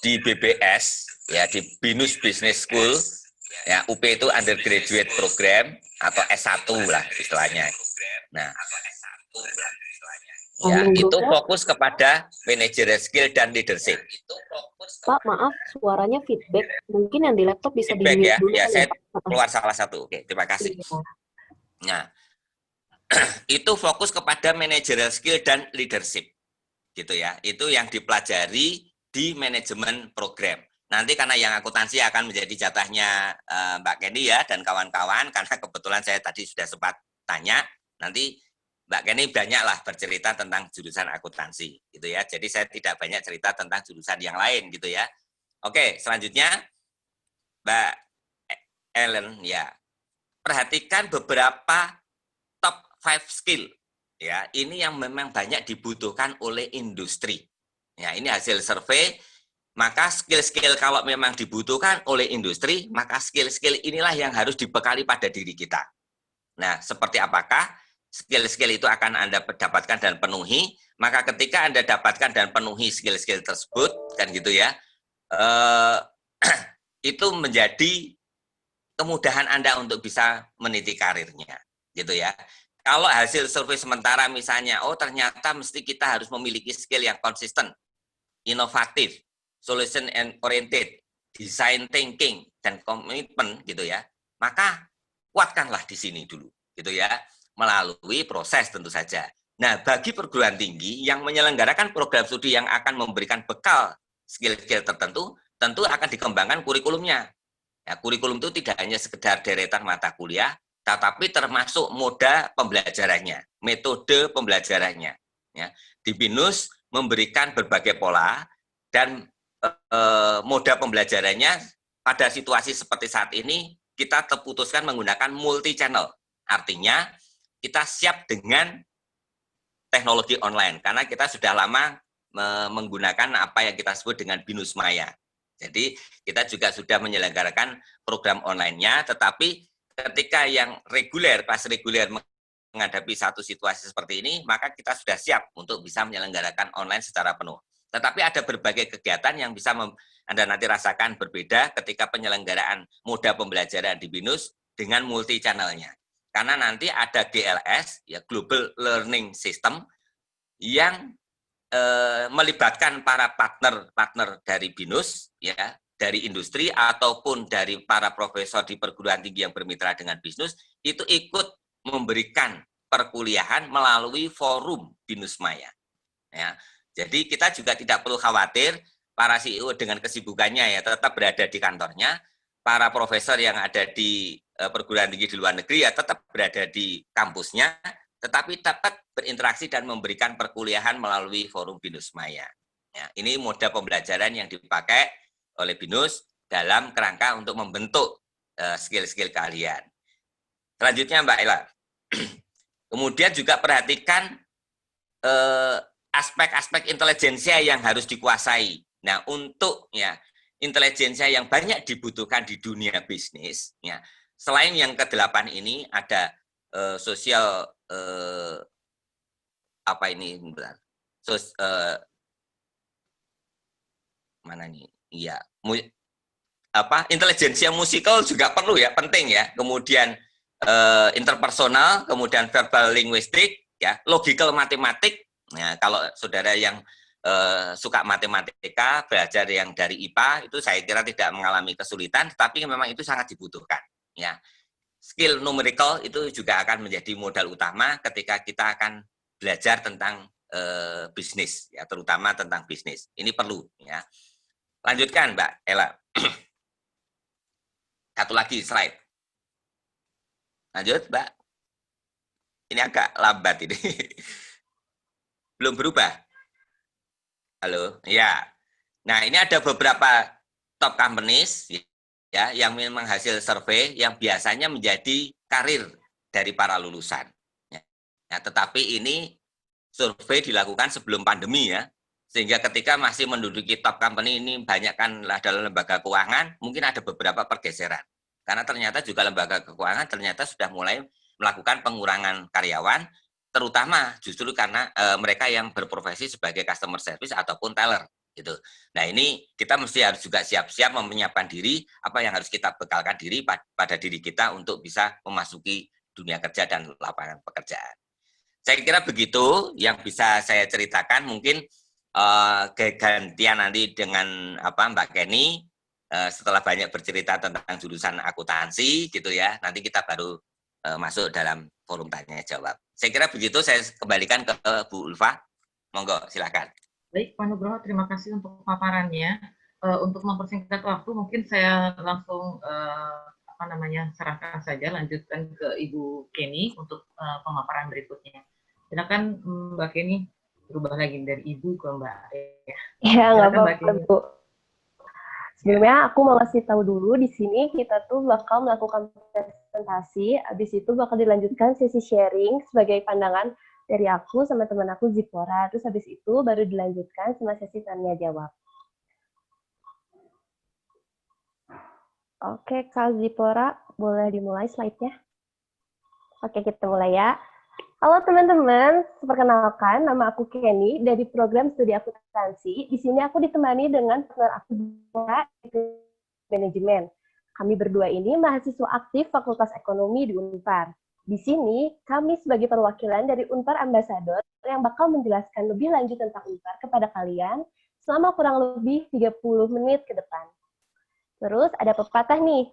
Speaker 4: di BBS, ya di BINUS Business School, ya UP itu undergraduate program atau S1 lah istilahnya. Nah, ya itu fokus kepada managerial skill dan leadership.
Speaker 6: Pak, maaf, suaranya feedback. Mungkin yang di laptop bisa
Speaker 4: feedback ya.
Speaker 6: dulu.
Speaker 4: Ya, saya keluar salah satu. Oke, terima kasih. Nah, itu fokus kepada managerial skill dan leadership. Gitu ya. Itu yang dipelajari di manajemen program. Nanti karena yang akuntansi akan menjadi jatahnya Mbak Kenny ya dan kawan-kawan, karena kebetulan saya tadi sudah sempat tanya, nanti Mbak Kenny banyaklah bercerita tentang jurusan akuntansi, gitu ya. Jadi saya tidak banyak cerita tentang jurusan yang lain, gitu ya. Oke, selanjutnya Mbak Ellen, ya. Perhatikan beberapa top 5 skill, ya. Ini yang memang banyak dibutuhkan oleh industri. Ya, ini hasil survei. Maka skill-skill kalau memang dibutuhkan oleh industri, maka skill-skill inilah yang harus dibekali pada diri kita. Nah, seperti apakah skill-skill itu akan Anda dapatkan dan penuhi? Maka ketika Anda dapatkan dan penuhi skill-skill tersebut, kan gitu ya, itu menjadi kemudahan Anda untuk bisa meniti karirnya, gitu ya. Kalau hasil survei sementara misalnya, oh ternyata mesti kita harus memiliki skill yang konsisten, inovatif, solution and oriented, design thinking, dan komitmen gitu ya, maka kuatkanlah di sini dulu, gitu ya, melalui proses tentu saja. Nah, bagi perguruan tinggi yang menyelenggarakan program studi yang akan memberikan bekal skill-skill tertentu, tentu akan dikembangkan kurikulumnya. Ya, kurikulum itu tidak hanya sekedar deretan mata kuliah, tetapi termasuk moda pembelajarannya, metode pembelajarannya. Ya, di BINUS memberikan berbagai pola dan moda pembelajarannya pada situasi seperti saat ini kita terputuskan menggunakan multi channel. Artinya kita siap dengan teknologi online karena kita sudah lama menggunakan apa yang kita sebut dengan BINUS Maya. Jadi kita juga sudah menyelenggarakan program online-nya, tetapi ketika yang reguler, pas reguler menghadapi satu situasi seperti ini, maka kita sudah siap untuk bisa menyelenggarakan online secara penuh. Tetapi ada berbagai kegiatan yang bisa Anda nanti rasakan berbeda ketika penyelenggaraan moda pembelajaran di BINUS dengan multi channelnya. Karena nanti ada GLS, ya Global Learning System, yang melibatkan para partner dari BINUS, ya, dari industri ataupun dari para profesor di perguruan tinggi yang bermitra dengan bisnis itu ikut memberikan perkuliahan melalui forum BINUS Maya. Ya, jadi kita juga tidak perlu khawatir para CEO dengan kesibukannya ya tetap berada di kantornya, para profesor yang ada di perguruan tinggi di luar negeri ya tetap berada di kampusnya, tetapi dapat berinteraksi dan memberikan perkuliahan melalui forum BINUS Maya. Ya, ini moda pembelajaran yang dipakai oleh BINUS dalam kerangka untuk membentuk skill-skill kalian. Selanjutnya Mbak Ella, kemudian juga perhatikan aspek-aspek intelijensia yang harus dikuasai. Nah, untuk ya intelijensia yang banyak dibutuhkan di dunia bisnis, ya selain yang ke-8 ini ada sosial apa ini? Mana nih? Iya, intelijensia musikal juga perlu ya, penting ya. Kemudian interpersonal, kemudian verbal linguistik, ya, logical matematik. Nah, kalau saudara yang suka matematika, belajar yang dari IPA, itu saya kira tidak mengalami kesulitan, tapi memang itu sangat dibutuhkan. Ya, skill numerical itu juga akan menjadi modal utama ketika kita akan belajar tentang bisnis, ya, terutama tentang bisnis. Ini perlu, ya. Lanjutkan, Mbak Ella. Satu lagi slide. Lanjut, Mbak. Ini agak lambat ini. Belum berubah. Halo, ya. Nah, ini ada beberapa top companies ya yang memang hasil survei yang biasanya menjadi karir dari para lulusan. Ya, tetapi ini survei dilakukan sebelum pandemi ya. Sehingga ketika masih menduduki top company ini banyak kan adalah lembaga keuangan, mungkin ada beberapa pergeseran. Karena ternyata juga lembaga keuangan ternyata sudah mulai melakukan pengurangan karyawan, terutama justru karena mereka yang berprofesi sebagai customer service ataupun teller gitu. Nah, ini kita mesti harus juga siap-siap menyiapkan diri apa yang harus kita bekalkan diri pada diri kita untuk bisa memasuki dunia kerja dan lapangan pekerjaan. Saya kira begitu yang bisa saya ceritakan. Mungkin gantian nanti dengan Mbak Kenny setelah banyak bercerita tentang jurusan akuntansi gitu ya, nanti kita baru masuk dalam forum tanya jawab. Saya kira begitu, saya kembalikan ke Bu Ulfa. Monggo, silakan.
Speaker 2: Baik, Pak Nugroho, terima kasih untuk paparannya. Untuk mempersingkat waktu, mungkin saya langsung serahkan saja, lanjutkan ke Ibu Kenny untuk pemaparan berikutnya. Silakan Mbak Kenny, berubah lagi dari Ibu ke Mbak.
Speaker 6: Ya, nggak apa-apa, Bu. Sebelumnya aku mau kasih tahu dulu di sini kita tuh bakal melakukan presentasi, habis itu bakal dilanjutkan sesi sharing sebagai pandangan dari aku sama teman aku Zipora, terus habis itu baru dilanjutkan sama sesi tanya jawab. Oke, Kak Zipora, boleh dimulai slide-nya? Oke, kita mulai ya. Halo teman-teman, perkenalkan nama aku Kenny dari program studi akuntansi. Di sini aku ditemani dengan partner aku Zipora manajemen. Kami berdua ini mahasiswa aktif Fakultas Ekonomi di Unpar. Di sini kami sebagai perwakilan dari Unpar Ambassador yang bakal menjelaskan lebih lanjut tentang Unpar kepada kalian selama kurang lebih 30 menit ke depan. Terus ada pepatah nih.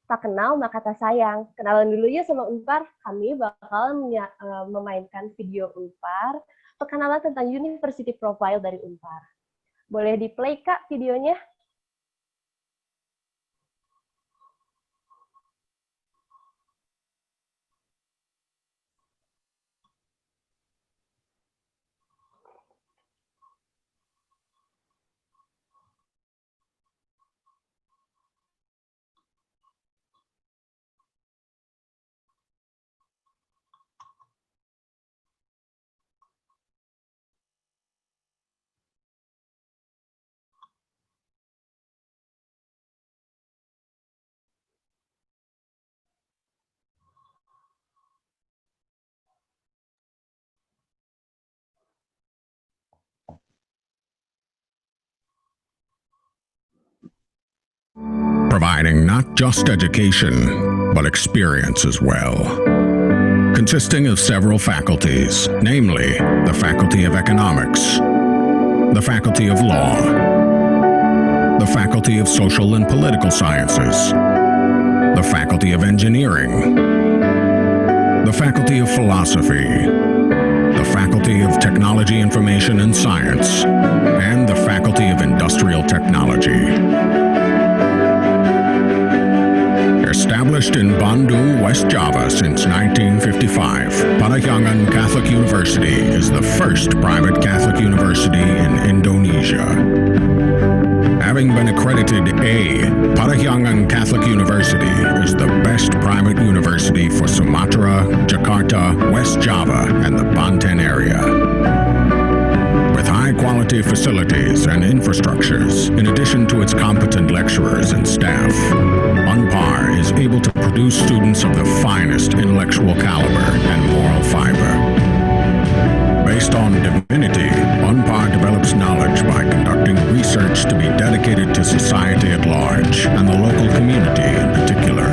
Speaker 6: Tak kenal maka tak sayang. Kenalan dulu ya sama Unpar. Kami bakal memainkan video Unpar, perkenalan tentang University Profile dari Unpar. Boleh di-play, Kak, videonya?
Speaker 7: Providing not just education, but experience as well. Consisting of several faculties, namely the Faculty of Economics, the Faculty of Law, the Faculty of Social and Political Sciences, the Faculty of Engineering, the Faculty of Philosophy, the Faculty of Technology, Information and Science, and the Faculty of Industrial Technology. Established in Bandung, West Java since 1955, Parahyangan Catholic University is the first private Catholic university in Indonesia. Having been accredited A, Parahyangan Catholic University is the best private university for Sumatra, Jakarta, West Java, and the Banten area. With high-quality facilities and infrastructures, in addition to its competent lecturers and staff, UNPAR is able to produce students of the finest intellectual caliber and moral fiber. Based on divinity, UNPAR develops knowledge by conducting research to be dedicated to society at large and the local community in particular,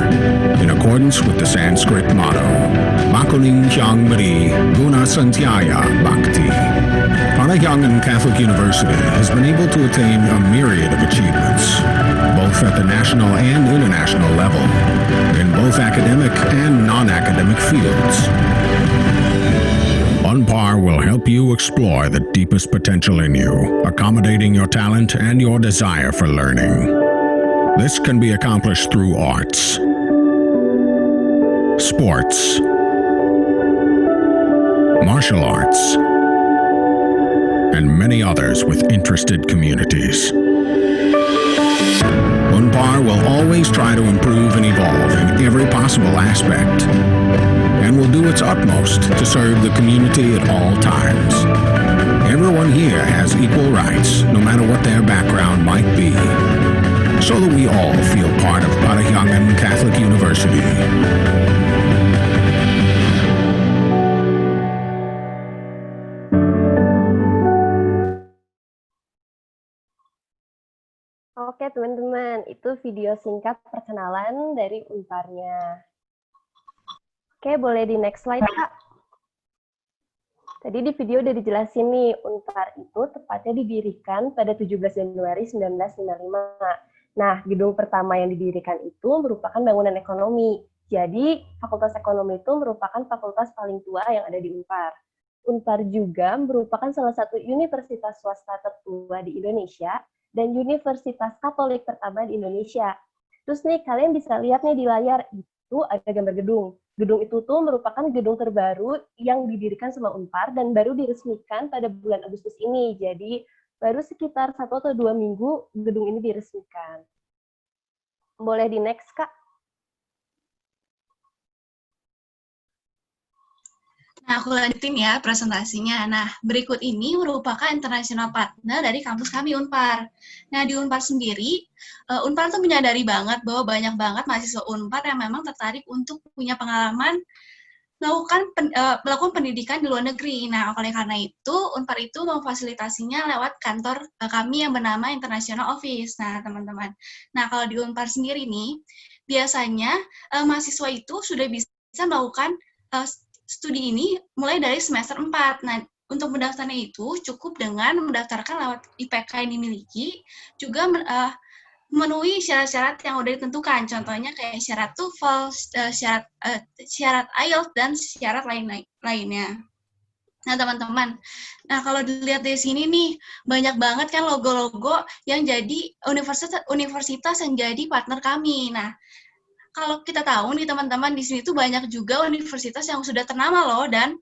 Speaker 7: in accordance with the Sanskrit motto, Makuning Hyang Meri Guna Santyaya Bhakti. Parahyangan Catholic University has been able to attain a myriad of achievements, both at the national and international level, in both academic and non-academic fields. UNPAR will help you explore the deepest potential in you, accommodating your talent and your desire for learning. This can be accomplished through arts, sports, martial arts, and many others with interested communities. UNPAR will always try to improve and evolve in every possible aspect, and will do its utmost to serve the community at all times. Everyone here has equal rights, no matter what their background might be, so that we all feel part of Parahyangan Catholic University.
Speaker 6: Oke teman-teman, itu video singkat perkenalan dari UNPAR-nya. Oke, boleh di next slide, Kak. Tadi di video udah dijelasin nih, UNPAR itu tepatnya didirikan pada 17 Januari 1955. Nah, gedung pertama yang didirikan itu merupakan bangunan ekonomi. Jadi, Fakultas Ekonomi itu merupakan fakultas paling tua yang ada di UNPAR. UNPAR juga merupakan salah satu universitas swasta tertua di Indonesia dan universitas Katolik pertama di Indonesia. Terus nih, kalian bisa lihat nih di layar, itu ada gambar gedung. Gedung itu tuh merupakan gedung terbaru yang didirikan sama UNPAR dan baru diresmikan pada bulan Agustus ini. Jadi, baru sekitar 1 atau 2 minggu gedung ini diresmikan. Boleh di next, Kak?
Speaker 8: Nah, aku lanjutin ya presentasinya. Nah, berikut ini merupakan international partner dari kampus kami, UNPAR. Nah, di UNPAR sendiri, UNPAR tuh menyadari banget bahwa banyak banget mahasiswa UNPAR yang memang tertarik untuk punya pengalaman melakukan pendidikan di luar negeri. Nah, oleh karena itu, UNPAR itu memfasilitasinya lewat kantor kami yang bernama International Office. Nah, teman-teman. Nah, kalau di UNPAR sendiri nih, biasanya mahasiswa itu sudah bisa melakukan studi ini mulai dari semester 4. Nah, untuk mendaftarnya itu cukup dengan mendaftarkan lewat IPK yang dimiliki, juga memenuhi syarat-syarat yang udah ditentukan. Contohnya kayak syarat TOEFL, syarat IELTS, dan syarat lainnya. Nah, teman-teman, nah kalau dilihat dari sini nih, banyak banget kan logo-logo yang jadi universitas yang jadi partner kami. Nah, kalau kita tahu nih teman-teman di sini tuh banyak juga universitas yang sudah ternama loh, dan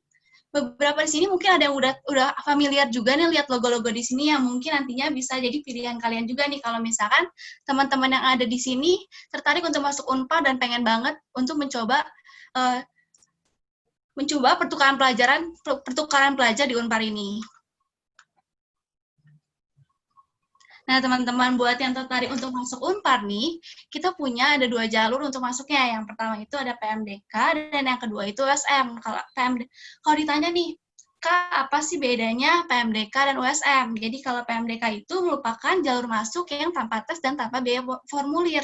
Speaker 8: beberapa di sini mungkin ada yang udah familiar juga nih lihat logo-logo di sini yang mungkin nantinya bisa jadi pilihan kalian juga nih kalau misalkan teman-teman yang ada di sini tertarik untuk masuk UNPAR dan pengen banget untuk mencoba pertukaran pelajar di UNPAR ini. Nah, teman-teman, buat yang tertarik untuk masuk UNPAR nih, kita punya ada 2 jalur untuk masuknya. Yang pertama itu ada PMDK, dan yang kedua itu USM. Kalau ditanya nih, Kak, apa sih bedanya PMDK dan USM? Jadi, kalau PMDK itu merupakan jalur masuk yang tanpa tes dan tanpa biaya formulir,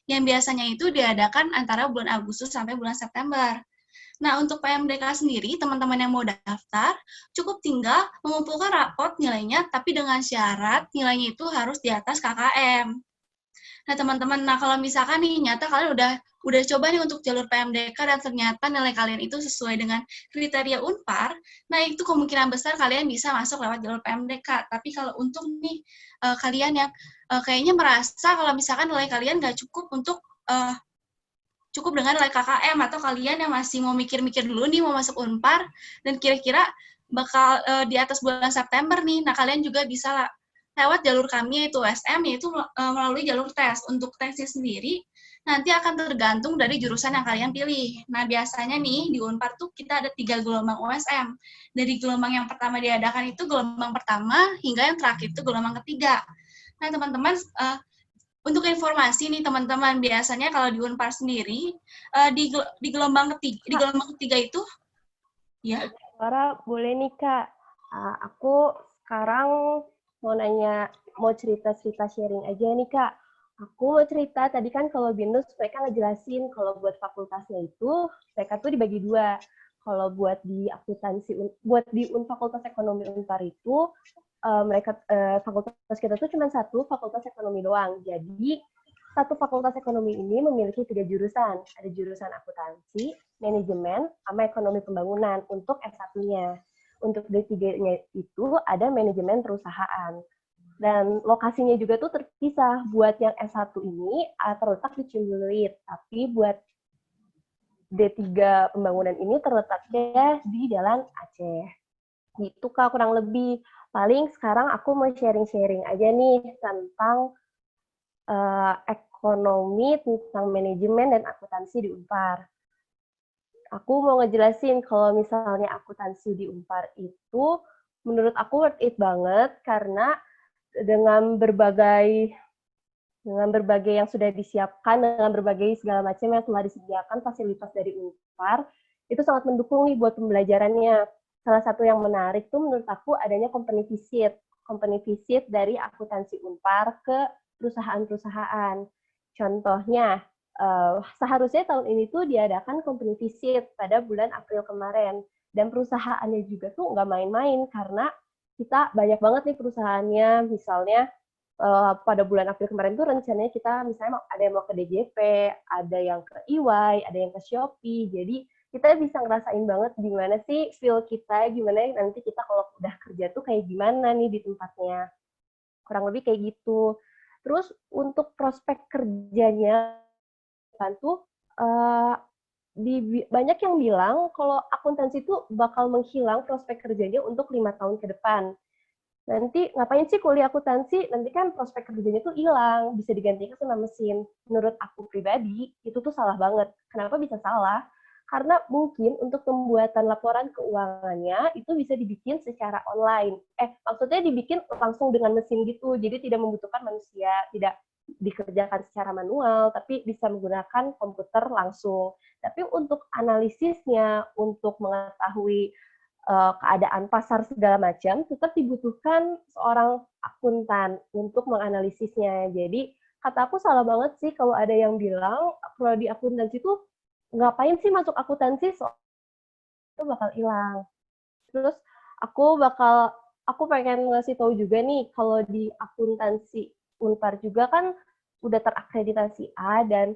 Speaker 8: yang biasanya itu diadakan antara bulan Agustus sampai bulan September. Nah, untuk PMDK sendiri, teman-teman yang mau daftar, cukup tinggal mengumpulkan rapot nilainya, tapi dengan syarat nilainya itu harus di atas KKM. Nah, teman-teman, kalau misalkan nih, nyata kalian udah coba nih untuk jalur PMDK dan ternyata nilai kalian itu sesuai dengan kriteria Unpar, nah itu kemungkinan besar kalian bisa masuk lewat jalur PMDK. Tapi kalau untuk nih, kalian yang kayaknya merasa kalau misalkan nilai kalian nggak cukup untuk cukup dengan nilai KKM, atau kalian yang masih mau mikir-mikir dulu nih mau masuk Unpar dan kira-kira bakal di atas bulan September nih, nah kalian juga bisa lewat jalur kami yaitu USM, yaitu melalui jalur tes. Untuk tesnya sendiri nanti akan tergantung dari jurusan yang kalian pilih. Nah, biasanya nih di Unpar tuh kita ada 3 gelombang USM. Dari gelombang yang pertama diadakan itu gelombang pertama hingga yang terakhir itu gelombang ketiga. Nah, teman-teman, untuk informasi nih teman-teman, biasanya kalau di Unpar sendiri di gelombang ketiga itu ya.
Speaker 6: Sarah, boleh nih Kak. Aku sekarang mau cerita-cerita sharing aja nih Kak. Aku mau cerita, tadi kan kalau BINUS mereka ngejelasin kalau buat fakultasnya itu mereka tuh dibagi dua. Kalau buat di akuntansi, buat di Fakultas Ekonomi Unpar itu fakultas kita tuh cuma satu fakultas ekonomi doang. Jadi satu fakultas ekonomi ini memiliki 3 jurusan. Ada jurusan akuntansi, manajemen, sama ekonomi pembangunan untuk S1-nya. Untuk D3-nya itu ada manajemen perusahaan. Dan lokasinya juga tuh terpisah. Buat yang S1 ini terletak di Ciumbeluit, tapi buat D3 pembangunan ini terletaknya di Jalan Aceh. Gitu Kak, kurang lebih. Paling sekarang aku mau sharing-sharing aja nih tentang ekonomi, tentang manajemen dan akuntansi di Unpar. Aku mau ngejelasin kalau misalnya akuntansi di Unpar itu menurut aku worth it banget karena dengan berbagai yang sudah disiapkan, dengan berbagai segala macam yang telah disediakan fasilitas dari Unpar, itu sangat mendukung nih buat pembelajarannya. Salah satu yang menarik tuh menurut aku adanya company visit dari akuntansi Unpar ke perusahaan-perusahaan. Contohnya, seharusnya tahun ini tuh diadakan company visit pada bulan April kemarin. Dan perusahaannya juga tuh nggak main-main karena kita banyak banget nih perusahaannya. Misalnya pada bulan April kemarin tuh rencananya kita misalnya ada yang mau ke DJP, ada yang ke EY, ada yang ke Shopee. Jadi kita bisa ngerasain banget gimana sih feel kita, gimana nanti kita kalau udah kerja tuh kayak gimana nih di tempatnya. Kurang lebih kayak gitu. Terus untuk prospek kerjanya kan tuh banyak yang bilang kalau akuntansi itu bakal menghilang prospek kerjanya untuk 5 tahun ke depan. Nanti ngapain sih kuliah akuntansi? Nanti kan prospek kerjanya tuh hilang, bisa digantikan sama mesin. Menurut aku pribadi, itu tuh salah banget. Kenapa bisa salah? Karena mungkin untuk pembuatan laporan keuangannya itu bisa dibikin secara online. Maksudnya dibikin langsung dengan mesin gitu, jadi tidak membutuhkan manusia, tidak dikerjakan secara manual, tapi bisa menggunakan komputer langsung. Tapi untuk analisisnya, untuk mengetahui keadaan pasar segala macam, tetap dibutuhkan seorang akuntan untuk menganalisisnya. Jadi kata aku salah banget sih kalau ada yang bilang kalau di akuntansi itu ngapain sih masuk akuntansi, itu bakal hilang. Terus aku pengen ngasih tahu juga nih kalau di akuntansi Unpar juga kan udah terakreditasi A dan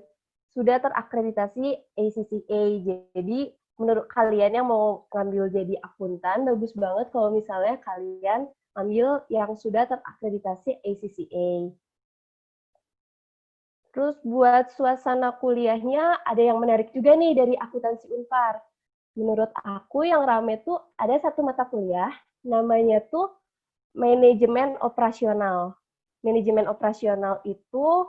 Speaker 6: sudah terakreditasi ACCA. Jadi menurut kalian yang mau ngambil jadi akuntan, bagus banget kalau misalnya kalian ambil yang sudah terakreditasi ACCA. Terus buat suasana kuliahnya ada yang menarik juga nih dari akuntansi Unpar. Menurut aku yang rame tuh ada satu mata kuliah, namanya tuh manajemen operasional. Manajemen operasional itu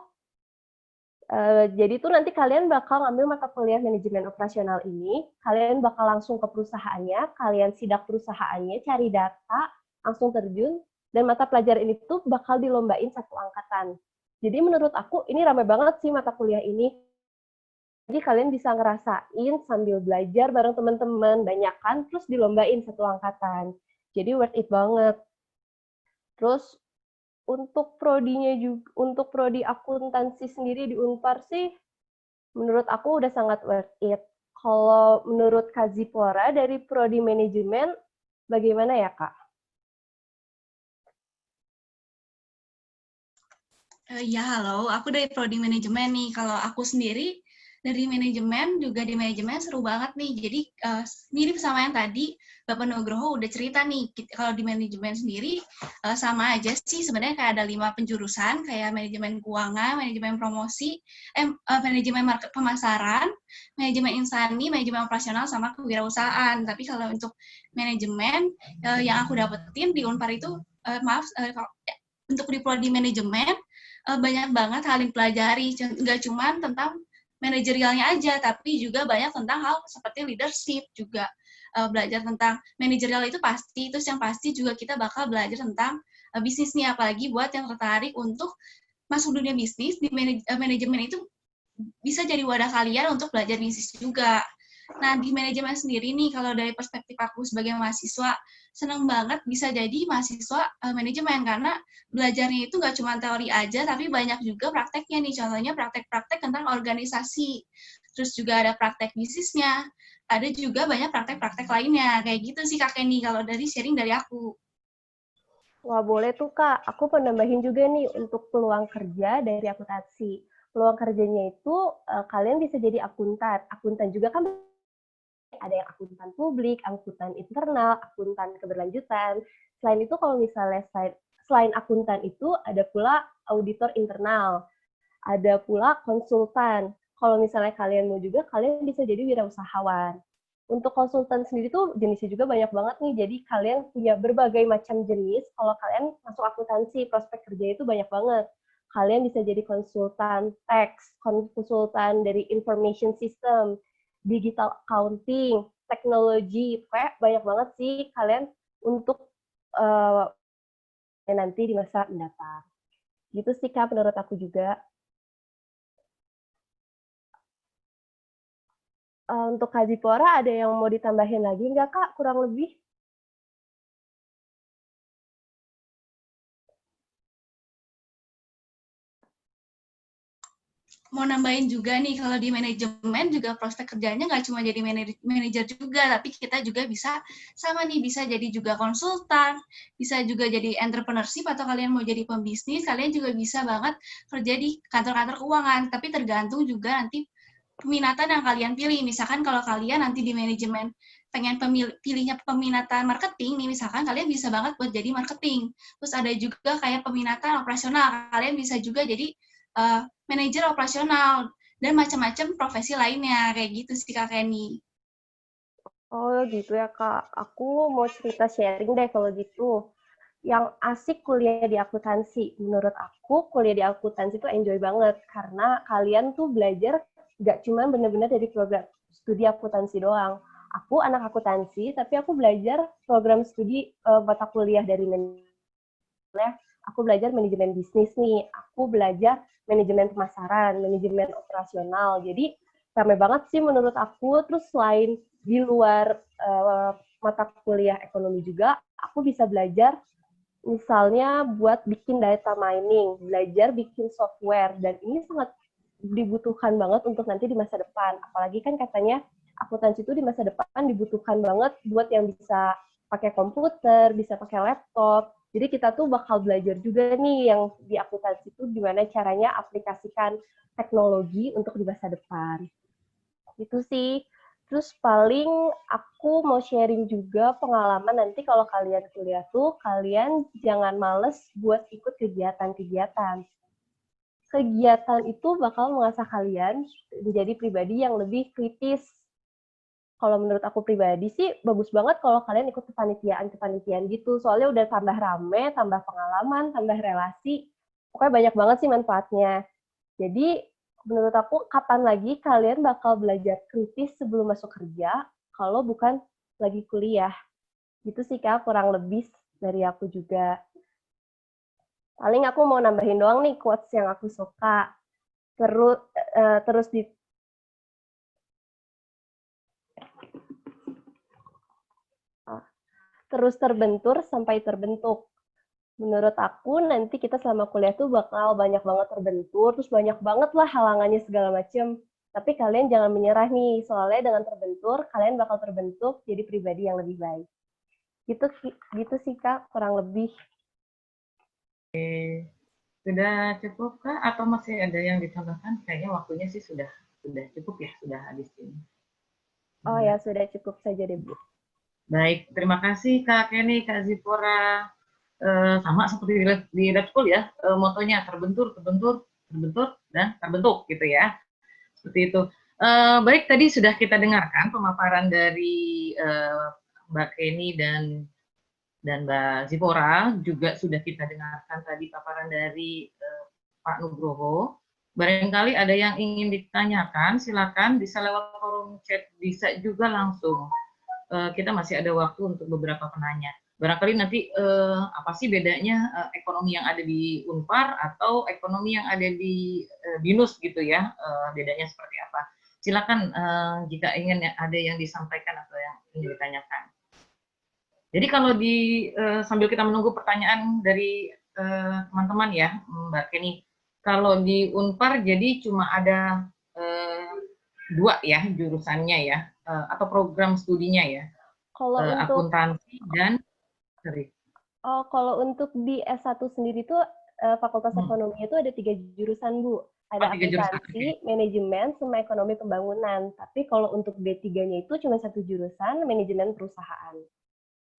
Speaker 6: jadi tuh nanti kalian bakal ngambil mata kuliah manajemen operasional ini, kalian bakal langsung ke perusahaannya, kalian sidak perusahaannya, cari data, langsung terjun, dan mata pelajaran ini tuh bakal dilombain satu angkatan. Jadi menurut aku ini ramai banget sih mata kuliah ini. Jadi kalian bisa ngerasain sambil belajar bareng teman-teman, banyakan, terus dilombain satu angkatan. Jadi worth it banget. Terus untuk prodinya juga, untuk prodi akuntansi sendiri di Unpar sih, menurut aku udah sangat worth it. Kalau menurut Kak Zipora dari Prodi Manajemen, bagaimana ya, Kak?
Speaker 8: Ya, halo. Aku dari Prodi Manajemen nih. Kalau aku sendiri dari manajemen, juga di manajemen seru banget nih. Jadi mirip sama yang tadi Bapak Nugroho udah cerita nih. Kalau di manajemen sendiri sama aja sih. Sebenarnya kayak ada 5 penjurusan, kayak manajemen keuangan, manajemen promosi, manajemen market pemasaran, manajemen insani, manajemen operasional, sama kewirausahaan. Tapi kalau untuk manajemen yang aku dapetin di Unpar itu, untuk di prodi manajemen, banyak banget hal yang pelajari, nggak cuma tentang manajerialnya aja, tapi juga banyak tentang hal seperti leadership juga. Belajar tentang manajerial itu pasti, terus yang pasti juga kita bakal belajar tentang bisnis nih, apalagi buat yang tertarik untuk masuk dunia bisnis, di manajemen itu bisa jadi wadah kalian untuk belajar bisnis juga. Nah, di manajemen sendiri nih, kalau dari perspektif aku sebagai mahasiswa, senang banget bisa jadi mahasiswa manajemen, karena belajarnya itu nggak cuma teori aja, tapi banyak juga prakteknya nih. Contohnya praktek-praktek tentang organisasi, terus juga ada praktek bisnisnya, ada juga banyak praktek-praktek lainnya. Kayak gitu sih Kak Kenny, kalau dari sharing dari aku.
Speaker 6: Wah, boleh tuh, Kak. Aku penambahin juga nih untuk peluang kerja dari akuntansi. Peluang kerjanya itu kalian bisa jadi akuntan. Akuntan juga kan ada yang akuntan publik, akuntan internal, akuntan keberlanjutan. Selain itu kalau misalnya selain akuntan itu ada pula auditor internal, ada pula konsultan. Kalau misalnya kalian mau juga, kalian bisa jadi wirausahawan. Untuk konsultan sendiri tuh jenisnya juga banyak banget nih, jadi kalian punya berbagai macam jenis. Kalau kalian masuk akuntansi, prospek kerja itu banyak banget. Kalian bisa jadi konsultan tax, konsultan dari information system, digital accounting, teknologi, kayak banyak banget sih kalian untuk nanti di masa mendatang. Gitu sih Kak, menurut aku juga. Untuk Kak Zipora, ada yang mau ditambahin lagi nggak Kak, kurang lebih?
Speaker 8: Mau nambahin juga nih, kalau di manajemen juga prospek kerjanya nggak cuma jadi manajer juga, tapi kita juga bisa sama nih, bisa jadi juga konsultan, bisa juga jadi entrepreneurship, atau kalian mau jadi pembisnis, kalian juga bisa banget kerja di kantor-kantor keuangan, tapi tergantung juga nanti peminatan yang kalian pilih. Misalkan kalau kalian nanti di manajemen pengen pilihnya peminatan marketing nih, misalkan kalian bisa banget buat jadi marketing. Terus ada juga kayak peminatan operasional, kalian bisa juga jadi manajer operasional, dan macam-macam profesi lainnya, kayak gitu sih Kak Kenny.
Speaker 6: Oh gitu ya Kak, aku mau cerita sharing deh kalau gitu. Yang asik kuliah di akuntansi, menurut aku kuliah di akuntansi itu enjoy banget, karena kalian tuh belajar nggak cuma benar-benar dari program studi akuntansi doang. Aku anak akuntansi, tapi aku belajar program studi mata kuliah dari manajemen. Aku belajar manajemen bisnis nih, aku belajar manajemen pemasaran, manajemen operasional. Jadi ramai banget sih menurut aku. Terus selain di luar mata kuliah ekonomi juga, aku bisa belajar misalnya buat bikin data mining, belajar bikin software, dan ini sangat dibutuhkan banget untuk nanti di masa depan. Apalagi kan katanya akuntansi itu di masa depan dibutuhkan banget buat yang bisa pakai komputer, bisa pakai laptop. Jadi kita tuh bakal belajar juga nih yang di akuntansi itu gimana caranya aplikasikan teknologi untuk di masa depan. Itu sih. Terus paling aku mau sharing juga pengalaman nanti kalau kalian kuliah tuh, kalian jangan males buat ikut kegiatan-kegiatan. Kegiatan itu bakal mengasah kalian menjadi pribadi yang lebih kritis. Kalau menurut aku pribadi sih, bagus banget kalau kalian ikut kepanitiaan gitu. Soalnya udah tambah rame, tambah pengalaman, tambah relasi. Pokoknya banyak banget sih manfaatnya. Jadi, menurut aku, kapan lagi kalian bakal belajar kritis sebelum masuk kerja, kalau bukan lagi kuliah. Gitu sih, Kak, kurang lebih dari aku juga. Paling aku mau nambahin doang nih quotes yang aku suka. Terus terbentur sampai terbentuk. Menurut aku nanti kita selama kuliah tuh bakal banyak banget terbentur, terus banyak banget lah halangannya segala macam. Tapi kalian jangan menyerah nih, soalnya dengan terbentur, kalian bakal terbentuk jadi pribadi yang lebih baik. Gitu sih Kak, kurang lebih.
Speaker 2: Sudah cukup Kak atau masih ada yang ditambahkan? Kayaknya waktunya sih sudah cukup ya, sudah habis ini.
Speaker 6: Oh ya, sudah cukup saja deh Bu.
Speaker 2: Baik, terima kasih Kak Kenny, Kak Zipora. Sama seperti di Lab School ya, motonya terbentur, dan terbentuk gitu ya. Seperti itu. Baik, tadi sudah kita dengarkan pemaparan dari Mbak Kenny dan Mbak Zipora, juga sudah kita dengarkan tadi paparan dari Pak Nugroho. Barangkali ada yang ingin ditanyakan, silakan bisa lewat forum chat, bisa juga langsung. Kita masih ada waktu untuk beberapa penanya. Barangkali nanti apa sih bedanya ekonomi yang ada di Unpar atau ekonomi yang ada di BINUS gitu ya, bedanya seperti apa. Silakan jika ingin ada yang disampaikan atau yang ingin ditanyakan. Jadi kalau sambil kita menunggu pertanyaan dari teman-teman ya, Mbak Kenny, kalau di Unpar jadi cuma ada 2 ya jurusannya ya, atau program studinya ya,
Speaker 6: Kalau untuk
Speaker 2: akuntansi dan
Speaker 6: kalau untuk di S1 sendiri tuh Fakultas Ekonomi itu ada 3 jurusan Bu. Ada akuntansi, manajemen, sama ekonomi pembangunan. Tapi kalau untuk D3-nya itu cuma 1 jurusan, manajemen perusahaan.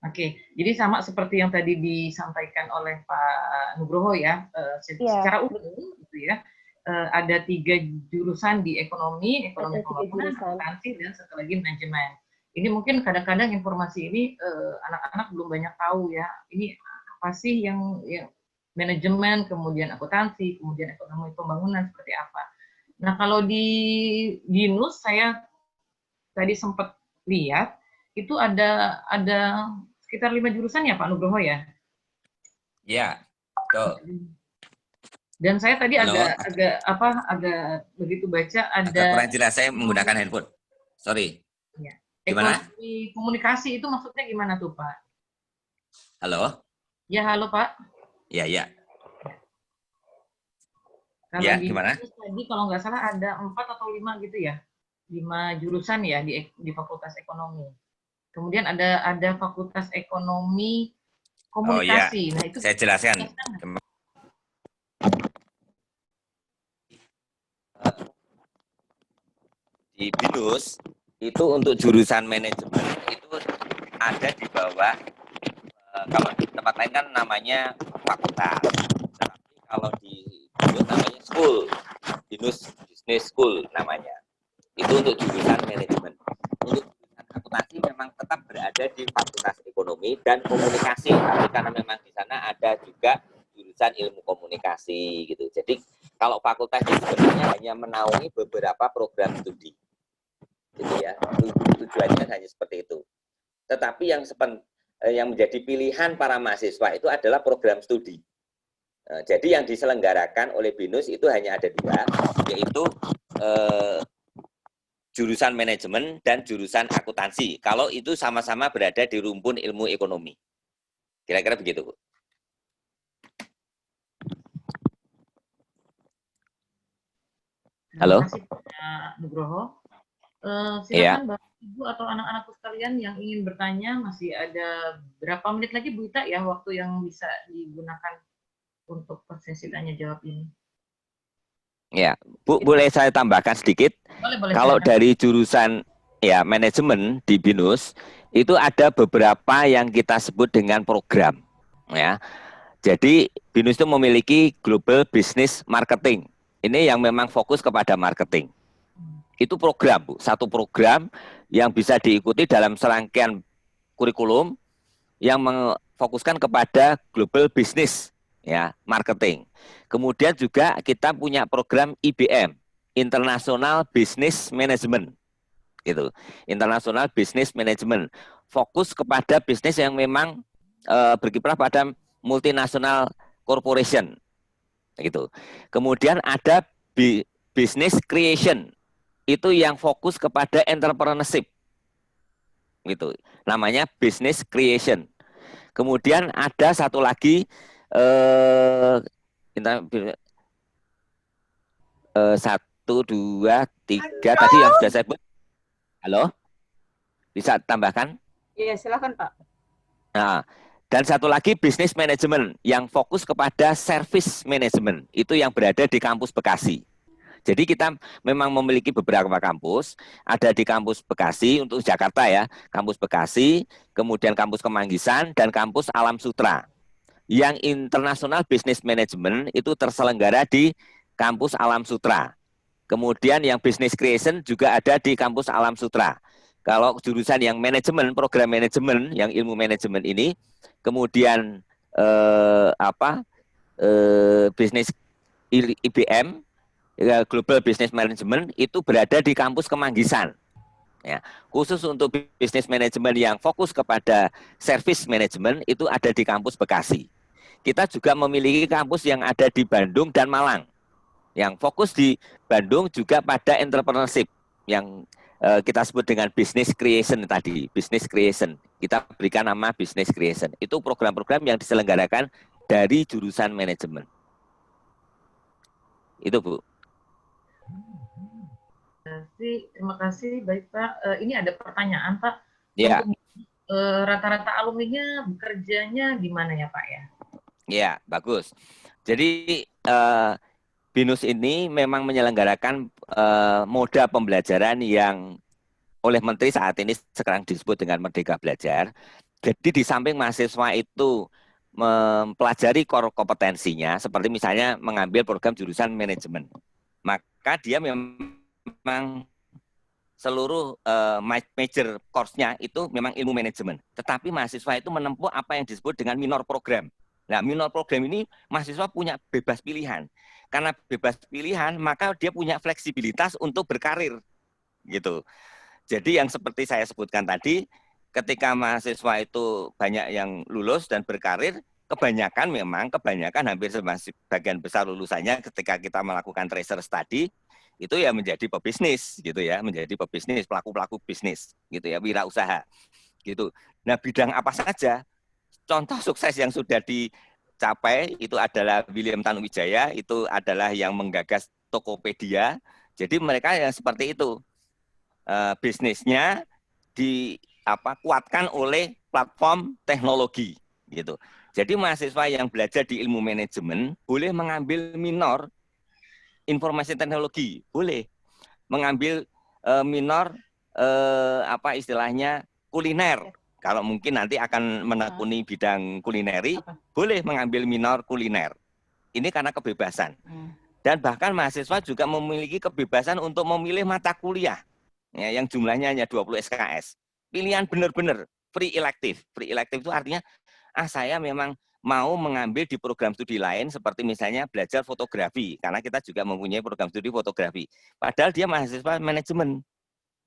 Speaker 2: Oke, jadi sama seperti yang tadi disampaikan oleh Pak Nugroho ya, secara umum gitu ya, ada 3 jurusan di ekonomi pembangunan, akuntansi, dan satu lagi manajemen. Ini mungkin kadang-kadang informasi ini anak-anak belum banyak tahu ya, ini apa sih yang manajemen, kemudian akuntansi, kemudian ekonomi pembangunan seperti apa. Nah kalau di BINUS saya tadi sempat lihat, itu ada sekitar 5 jurusan ya Pak Nugroho ya?
Speaker 4: Ya, betul.
Speaker 2: Dan saya tadi agak begitu baca ada
Speaker 4: agak kurang jelas, saya menggunakan handphone. Sorry.
Speaker 2: Ya.
Speaker 4: Gimana?
Speaker 2: Ekonomi komunikasi itu maksudnya gimana tuh Pak?
Speaker 4: Halo?
Speaker 2: Ya, halo Pak.
Speaker 4: Ya.
Speaker 2: Kalau
Speaker 4: ya, gimana?
Speaker 2: Tadi kalau nggak salah ada 4 atau 5 gitu ya? 5 jurusan ya di Fakultas Ekonomi. Kemudian ada Fakultas Ekonomi Komunikasi.
Speaker 4: Oh, ya.
Speaker 2: Nah, itu
Speaker 4: saya jelaskan. Di BINUS itu untuk jurusan manajemen itu ada di bawah, kalau di tempat lain kan namanya fakultas, tapi kalau di BINUS namanya school, BINUS Business School namanya. Itu untuk jurusan manajemen. Untuk jurusan akuntansi memang tetap berada di Fakultas Ekonomi dan Komunikasi, tapi karena memang di sana ada juga jurusan ilmu komunikasi gitu. Jadi kalau fakultas itu sebenarnya hanya menaungi beberapa program studi. Jadi ya, tujuannya hanya seperti itu. Tetapi yang menjadi pilihan para mahasiswa itu adalah program studi. Jadi yang diselenggarakan oleh BINUS itu hanya ada 2, yaitu jurusan manajemen dan jurusan akuntansi. Kalau itu sama-sama berada di rumpun ilmu ekonomi. Kira-kira begitu, Bu. Halo?
Speaker 2: Terima kasih Pak Nugroho. Silakan Bapak Ibu atau anak-anakku sekalian yang ingin bertanya, masih ada berapa menit lagi Bu Ita ya waktu yang bisa digunakan untuk sesi tanya jawab ini.
Speaker 4: Ya, Bu, boleh saya tambahkan sedikit?
Speaker 2: Boleh,
Speaker 4: kalau silakan. Dari jurusan ya manajemen di BINUS itu ada beberapa yang kita sebut dengan program ya. Jadi BINUS itu memiliki Global Business Marketing. Ini yang memang fokus kepada marketing. Itu program, Bu. Satu program yang bisa diikuti dalam serangkaian kurikulum yang memfokuskan kepada global business ya, marketing. Kemudian juga kita punya program IBM, International Business Management. Gitu. International Business Management. Fokus kepada bisnis yang memang berkiprah pada multinational corporation. Gitu. Kemudian ada business creation. Itu yang fokus kepada entrepreneurship. Gitu. Namanya business creation. Kemudian ada satu lagi 2, 3 tadi yang sudah saya sebut. Halo? Bisa tambahkan?
Speaker 1: Iya, silakan Pak.
Speaker 4: Nah, dan satu lagi bisnis manajemen yang fokus kepada service manajemen. Itu yang berada di kampus Bekasi. Jadi kita memang memiliki beberapa kampus, ada di kampus Bekasi untuk Jakarta ya, kampus Bekasi, kemudian kampus Kemanggisan, dan kampus Alam Sutra. Yang internasional business management itu terselenggara di kampus Alam Sutra. Kemudian yang business creation juga ada di kampus Alam Sutra. Kalau jurusan yang manajemen, program manajemen, yang ilmu manajemen ini, kemudian bisnis IBM, Global Business Management itu berada di kampus Kemanggisan. Ya, khusus untuk bisnis manajemen yang fokus kepada service management itu ada di kampus Bekasi. Kita juga memiliki kampus yang ada di Bandung dan Malang. Yang fokus di Bandung juga pada entrepreneurship yang kita sebut dengan business creation tadi, business creation. Kita berikan nama business creation. Itu program-program yang diselenggarakan dari jurusan manajemen. Itu Bu.
Speaker 2: Terima kasih, baik Pak. Ini ada pertanyaan Pak.
Speaker 4: Ya.
Speaker 2: Rata-rata alumninya bekerjanya di mana ya Pak ya?
Speaker 4: Ya, bagus. Jadi BINUS ini memang menyelenggarakan moda pembelajaran yang oleh Menteri saat ini sekarang disebut dengan Merdeka Belajar. Jadi di samping mahasiswa itu mempelajari core kompetensinya, seperti misalnya mengambil program jurusan manajemen, maka dia memang seluruh major course-nya itu memang ilmu manajemen. Tetapi mahasiswa itu menempuh apa yang disebut dengan minor program. Nah, minor program ini mahasiswa punya bebas pilihan. Karena bebas pilihan, maka dia punya fleksibilitas untuk berkarir. Gitu. Jadi yang seperti saya sebutkan tadi, ketika mahasiswa itu banyak yang lulus dan berkarir, kebanyakan hampir sebagian besar lulusannya ketika kita melakukan tracer study, itu ya menjadi pebisnis gitu ya, menjadi pebisnis, pelaku-pelaku bisnis gitu ya, wirausaha gitu. Nah, bidang apa saja? Contoh sukses yang sudah dicapai itu adalah William Tanuwijaya, itu adalah yang menggagas Tokopedia. Jadi mereka yang seperti itu. Bisnisnya kuatkan oleh platform teknologi gitu. Jadi mahasiswa yang belajar di ilmu manajemen boleh mengambil minor informasi teknologi, boleh mengambil minor istilahnya kuliner. Kalau mungkin nanti akan menekuni bidang kulineri, boleh mengambil minor kuliner. Ini karena kebebasan. Dan bahkan mahasiswa juga memiliki kebebasan untuk memilih mata kuliah ya, yang jumlahnya hanya 20 SKS. Pilihan benar-benar free elective. Free elective itu artinya saya memang mau mengambil di program studi lain seperti misalnya belajar fotografi, karena kita juga mempunyai program studi fotografi. Padahal dia mahasiswa manajemen.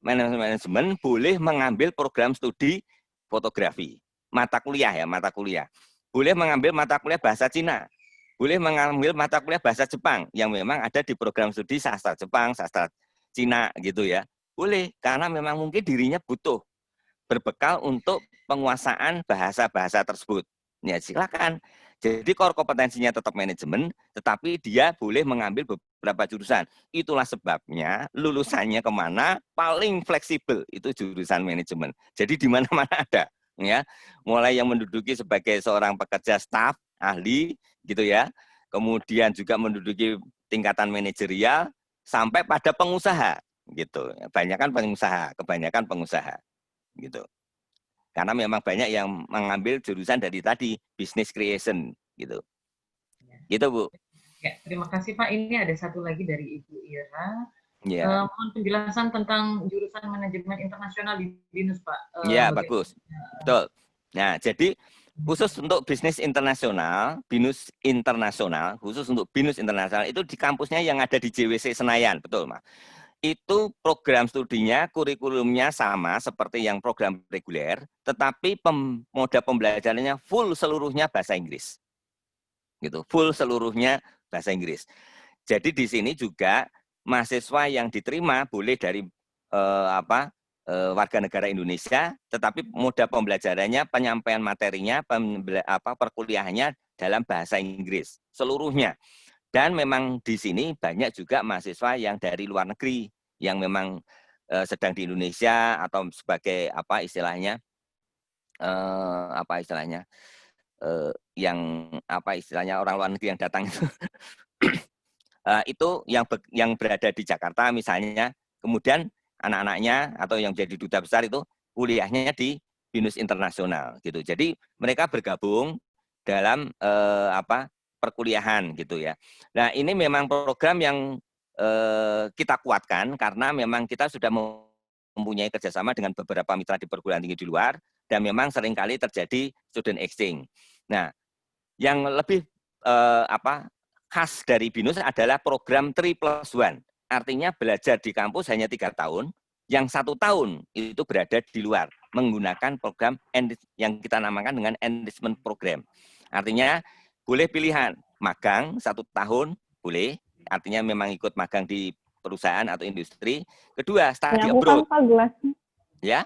Speaker 4: Manajemen boleh mengambil program studi fotografi. Mata kuliah. Boleh mengambil mata kuliah bahasa Cina. Boleh mengambil mata kuliah bahasa Jepang yang memang ada di program studi sastra Jepang, sastra Cina gitu ya. Boleh, karena memang mungkin dirinya butuh berbekal untuk penguasaan bahasa-bahasa tersebut. Ya, silakan. Jadi core kompetensinya tetap manajemen, tetapi dia boleh mengambil beberapa jurusan. Itulah sebabnya lulusannya kemana paling fleksibel itu jurusan manajemen. Jadi di mana-mana ada, ya. Mulai yang menduduki sebagai seorang pekerja staf, ahli, gitu ya. Kemudian juga menduduki tingkatan manajerial sampai pada pengusaha. Gitu, kebanyakan pengusaha gitu, karena memang banyak yang mengambil jurusan dari tadi business creation gitu, gitu Bu.
Speaker 2: Ya, terima kasih Pak. Ini ada satu lagi dari Ibu Ira.
Speaker 4: Ya.
Speaker 2: Mohon penjelasan tentang jurusan manajemen internasional di BINUS Pak.
Speaker 4: Ya, bagus, betul. Nah, jadi khusus untuk bisnis internasional, BINUS internasional, khusus untuk BINUS internasional itu di kampusnya yang ada di JWC Senayan, betul Mas. Itu program studinya, kurikulumnya sama seperti yang program reguler, tetapi moda pembelajarannya full seluruhnya bahasa Inggris. Gitu, full seluruhnya bahasa Inggris. Jadi di sini juga mahasiswa yang diterima boleh dari warga negara Indonesia, tetapi moda pembelajarannya, penyampaian materinya, perkuliahannya dalam bahasa Inggris seluruhnya. Dan memang di sini banyak juga mahasiswa yang dari luar negeri yang memang sedang di Indonesia atau sebagai apa istilahnya orang luar negeri yang datang itu yang berada di Jakarta misalnya, kemudian anak-anaknya atau yang jadi duta besar itu kuliahnya di BINUS internasional gitu. Jadi mereka bergabung dalam perkuliahan gitu ya. Nah, ini memang program yang kita kuatkan karena memang kita sudah mempunyai kerjasama dengan beberapa mitra di perguruan tinggi di luar dan memang seringkali terjadi student exchange. Nah, yang lebih khas dari BINUS adalah program 3+1. Artinya belajar di kampus hanya 3 tahun, yang 1 tahun itu berada di luar menggunakan program yang kita namakan dengan enrichment program. Artinya boleh pilihan magang 1 tahun, boleh. Artinya memang ikut magang di perusahaan atau industri. Kedua, study abroad. Ya.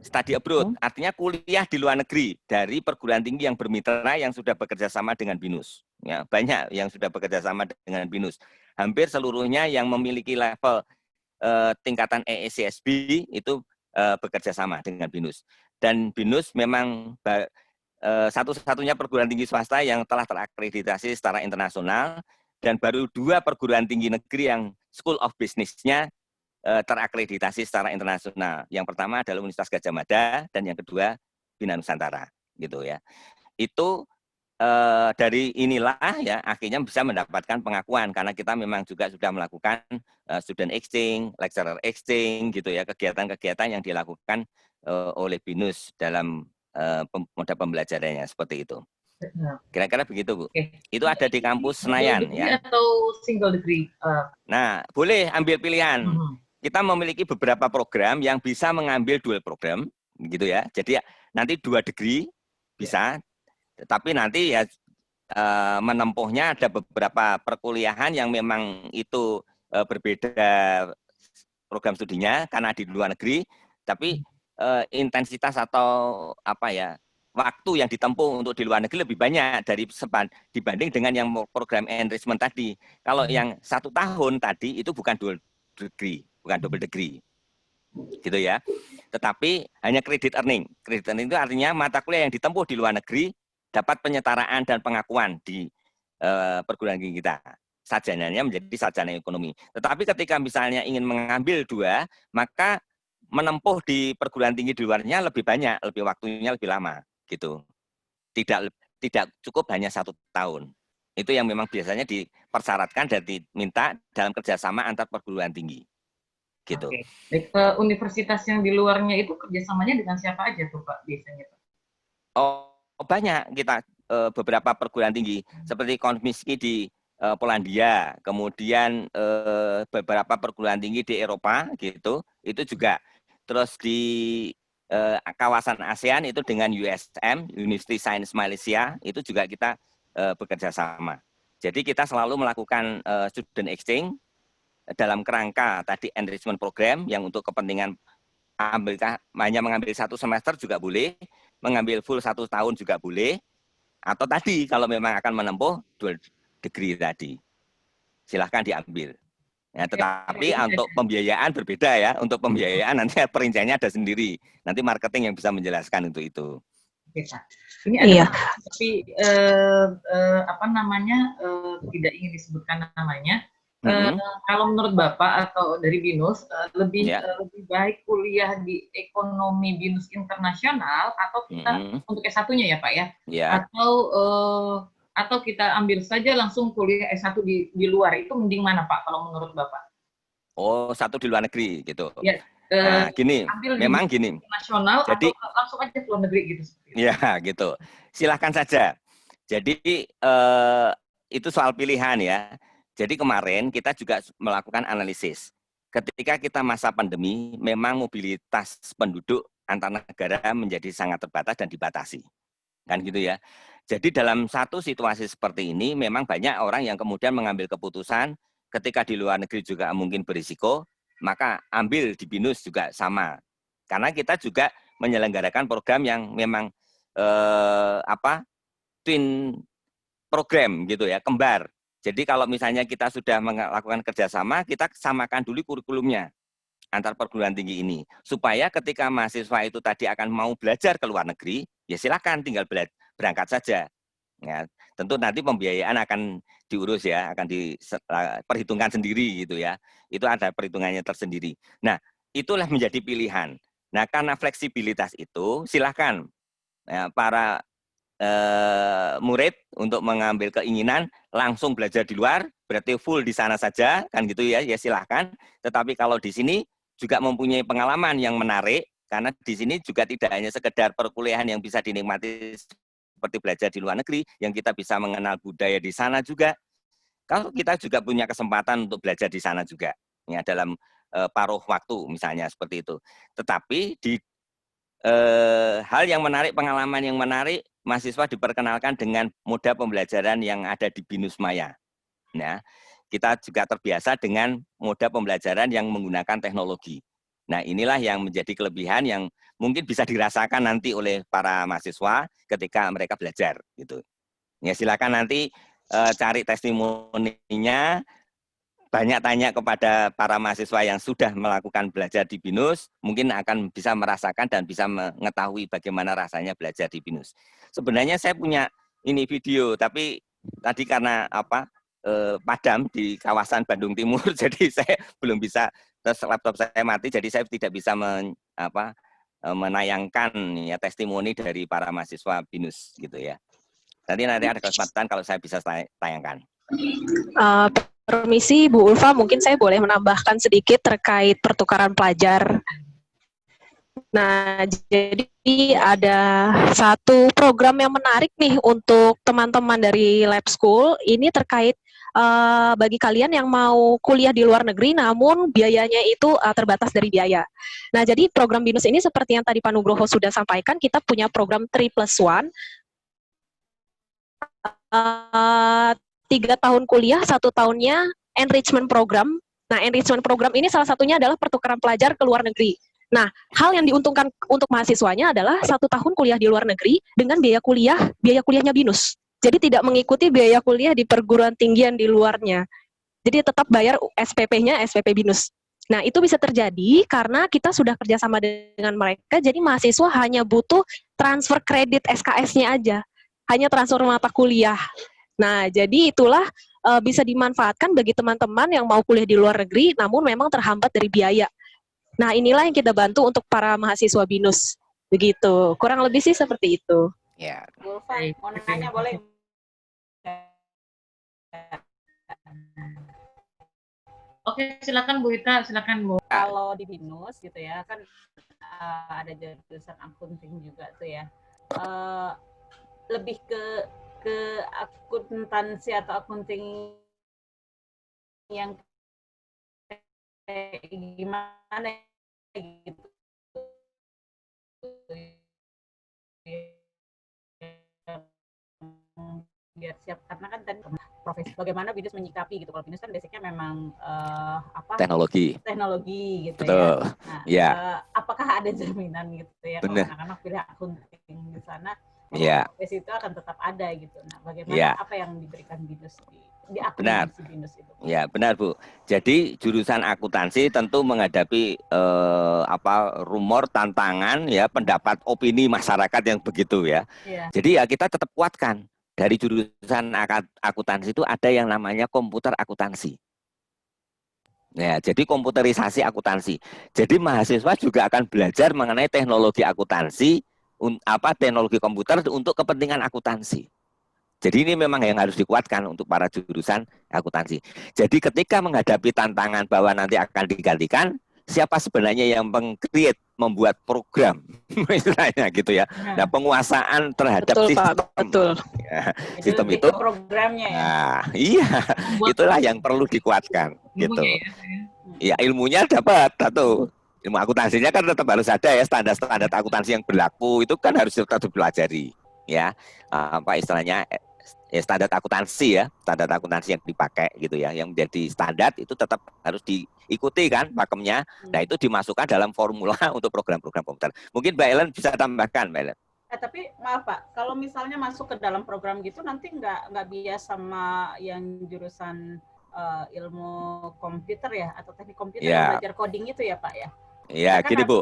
Speaker 4: Study abroad, artinya kuliah di luar negeri dari perguruan tinggi yang bermitra yang sudah bekerja sama dengan BINUS. Ya, banyak yang sudah bekerja sama dengan BINUS. Hampir seluruhnya yang memiliki level tingkatan EECSB itu bekerja sama dengan BINUS. Dan BINUS memang satu-satunya perguruan tinggi swasta yang telah terakreditasi secara internasional dan baru 2 perguruan tinggi negeri yang School of Business-nya terakreditasi secara internasional. Yang pertama adalah Universitas Gadjah Mada dan yang kedua Bina Nusantara, gitu ya. Itu dari inilah ya akhirnya bisa mendapatkan pengakuan karena kita memang juga sudah melakukan student exchange, lecturer exchange, gitu ya, kegiatan-kegiatan yang dilakukan oleh BINUS dalam moda pembelajarannya seperti itu. Kira-kira begitu, Bu. Itu ada di kampus Senayan ya.
Speaker 2: Atau single degree?
Speaker 4: Nah, boleh ambil pilihan. Kita memiliki beberapa program yang bisa mengambil dual program, gitu ya. Jadi nanti 2 degree bisa, tetapi nanti ya menempuhnya ada beberapa perkuliahan yang memang itu berbeda program studinya karena di luar negeri, tapi intensitas atau waktu yang ditempuh untuk di luar negeri lebih banyak dibanding dengan yang program enrichment tadi. Kalau yang 1 tahun tadi itu bukan dual degree, bukan double degree, gitu ya. Tetapi hanya credit earning. Credit earning itu artinya mata kuliah yang ditempuh di luar negeri dapat penyetaraan dan pengakuan di perguruan tinggi kita. Sarjananya menjadi sarjana ekonomi. Tetapi ketika misalnya ingin mengambil 2, maka menempuh di perguruan tinggi di luarnya lebih banyak, lebih waktunya lebih lama, gitu. Tidak cukup hanya 1 tahun. Itu yang memang biasanya dipersyaratkan dan diminta dalam kerjasama antar perguruan tinggi. Gitu.
Speaker 2: Oke. Universitas yang di luarnya itu kerjasamanya dengan siapa aja tuh Pak biasanya?
Speaker 4: Oh, banyak kita beberapa perguruan tinggi seperti Konmiski di Polandia, kemudian beberapa perguruan tinggi di Eropa gitu, itu juga. Terus di kawasan ASEAN itu dengan USM, University Science Malaysia, itu juga kita bekerja sama. Jadi kita selalu melakukan student exchange dalam kerangka tadi enrichment program yang untuk kepentingan hanya mengambil 1 semester juga boleh, mengambil full 1 tahun juga boleh, atau tadi kalau memang akan menempuh 2 degree tadi, silahkan diambil. Ya, tetapi untuk pembiayaan berbeda ya. Untuk pembiayaan nanti perinciannya ada sendiri. Nanti marketing yang bisa menjelaskan untuk itu.
Speaker 2: Ini ada tapi tidak ingin disebutkan namanya. Kalau menurut Bapak atau dari BINUS lebih baik kuliah di ekonomi BINUS internasional atau kita untuk S1-nya ya Pak ya? Atau kita ambil saja langsung kuliah S1 di luar, itu mending mana Pak kalau menurut Bapak?
Speaker 4: Oh, 1 di luar negeri gitu.
Speaker 2: Ya,
Speaker 4: nah, gini, memang gini.
Speaker 2: Nasional jadi, atau langsung aja ke luar negeri gitu.
Speaker 4: Ya, gitu. Silahkan saja. Jadi itu soal pilihan ya. Jadi kemarin kita juga melakukan analisis. Ketika kita masa pandemi, memang mobilitas penduduk antar negara menjadi sangat terbatas dan dibatasi. Kan gitu ya. Jadi dalam satu situasi seperti ini memang banyak orang yang kemudian mengambil keputusan ketika di luar negeri juga mungkin berisiko, maka ambil di BINUS juga sama. Karena kita juga menyelenggarakan program yang memang twin program gitu ya, kembar. Jadi kalau misalnya kita sudah melakukan kerjasama, kita samakan dulu kurikulumnya antar perguruan tinggi ini, supaya ketika mahasiswa itu tadi akan mau belajar ke luar negeri, ya silakan tinggal berangkat saja. Ya, tentu nanti pembiayaan akan diurus ya, akan diperhitungkan sendiri gitu ya. Itu ada perhitungannya tersendiri. Nah, itulah menjadi pilihan. Nah, karena fleksibilitas itu, silakan ya, para murid untuk mengambil keinginan langsung belajar di luar, berarti full di sana saja, kan gitu ya, ya silahkan. Tetapi kalau di sini juga mempunyai pengalaman yang menarik, karena di sini juga tidak hanya sekedar perkuliahan yang bisa dinikmati seperti belajar di luar negeri, yang kita bisa mengenal budaya di sana juga. Kalau kita juga punya kesempatan untuk belajar di sana juga, ya dalam paruh waktu misalnya seperti itu. Tetapi di hal yang menarik, pengalaman yang menarik, mahasiswa diperkenalkan dengan moda pembelajaran yang ada di BINUS Maya. Nah, kita juga terbiasa dengan moda pembelajaran yang menggunakan teknologi. Nah, inilah yang menjadi kelebihan yang mungkin bisa dirasakan nanti oleh para mahasiswa ketika mereka belajar. Gitu. Ya, silakan nanti cari testimoninya. Banyak tanya kepada para mahasiswa yang sudah melakukan belajar di BINUS, mungkin akan bisa merasakan dan bisa mengetahui bagaimana rasanya belajar di BINUS. Sebenarnya saya punya ini video, tapi tadi karena padam di kawasan Bandung Timur, jadi saya belum bisa, terus laptop saya mati, jadi saya tidak bisa menayangkan ya testimoni dari para mahasiswa BINUS gitu ya. Nanti ada kesempatan kalau saya bisa tayangkan.
Speaker 9: Permisi Bu Ulfa, mungkin saya boleh menambahkan sedikit terkait pertukaran pelajar. Nah, jadi ada satu program yang menarik nih untuk teman-teman dari Lab School. Ini terkait bagi kalian yang mau kuliah di luar negeri, namun biayanya itu terbatas dari biaya. Nah, jadi program BINUS ini seperti yang tadi Pak Nugroho sudah sampaikan, kita punya program 3+1. 3 tahun kuliah, 1 tahunnya enrichment program. Nah, enrichment program ini salah satunya adalah pertukaran pelajar ke luar negeri. Nah, hal yang diuntungkan untuk mahasiswanya adalah 1 tahun kuliah di luar negeri dengan biaya kuliahnya BINUS. Jadi tidak mengikuti biaya kuliah di perguruan tinggi yang di luarnya. Jadi tetap bayar SPP-nya SPP BINUS. Nah, itu bisa terjadi karena kita sudah kerjasama dengan mereka, jadi mahasiswa hanya butuh transfer kredit SKS-nya aja. Hanya transfer mata kuliah. Nah, jadi itulah bisa dimanfaatkan bagi teman-teman yang mau kuliah di luar negeri, namun memang terhambat dari biaya. Nah, inilah yang kita bantu untuk para mahasiswa BINUS. Begitu. Kurang lebih sih seperti itu.
Speaker 4: Ya.
Speaker 1: Ulfa, mau nanya boleh?
Speaker 2: Oke, silakan Bu Ita, silakan Bu.
Speaker 1: Kalau di BINUS gitu ya, kan ada jurusan akunting juga tuh ya. Lebih ke akuntansi atau akunting yang kayak gimana gitu. Biar siap, karena kan tadi profesi bagaimana BINUS menyikapi gitu. Kalau BINUS kan basicnya memang teknologi gitu.
Speaker 4: Betul.
Speaker 1: Ya. Nah, apakah ada jaminan gitu ya kalau anak-anak pilih akunting di sana? Profesi itu akan tetap ada gitu. Nah, bagaimana apa yang diberikan BINUS di akuntansi BINUS itu?
Speaker 4: Ya, benar Bu. Jadi jurusan akuntansi tentu menghadapi rumor, tantangan ya, pendapat, opini masyarakat yang begitu ya. Jadi ya kita tetap kuatkan. Dari jurusan akuntansi itu ada yang namanya komputer akuntansi. Ya, jadi komputerisasi akuntansi. Jadi mahasiswa juga akan belajar mengenai teknologi akuntansi, teknologi komputer untuk kepentingan akuntansi. Jadi ini memang yang harus dikuatkan untuk para jurusan akuntansi. Jadi ketika menghadapi tantangan bahwa nanti akan digantikan, siapa sebenarnya yang membuat program, istilahnya gitu ya. Nah, penguasaan terhadap sistem.
Speaker 9: Betul.
Speaker 4: Ya, sistem itu
Speaker 1: programnya ya.
Speaker 4: Nah, iya, itulah yang perlu dikuatkan gitu. Ya, ilmunya dapat satu. Ilmu akuntansinya kan tetap harus ada ya, standar-standar akuntansi yang berlaku itu kan harus tetap dipelajari ya. Istilahnya standar akuntansi ya, standar akuntansi yang dipakai gitu ya, yang menjadi standar itu tetap harus diikuti kan pakemnya. Nah, itu dimasukkan dalam formula untuk program-program komputer. Mungkin Mbak Ellen bisa tambahkan, Mbak Ellen.
Speaker 1: Tapi maaf Pak, kalau misalnya masuk ke dalam program gitu nanti nggak bias sama yang jurusan ilmu komputer ya atau teknik komputer yang
Speaker 10: Ya,
Speaker 1: belajar coding itu ya Pak ya?
Speaker 10: ya
Speaker 1: Kita kan
Speaker 10: gini Bu,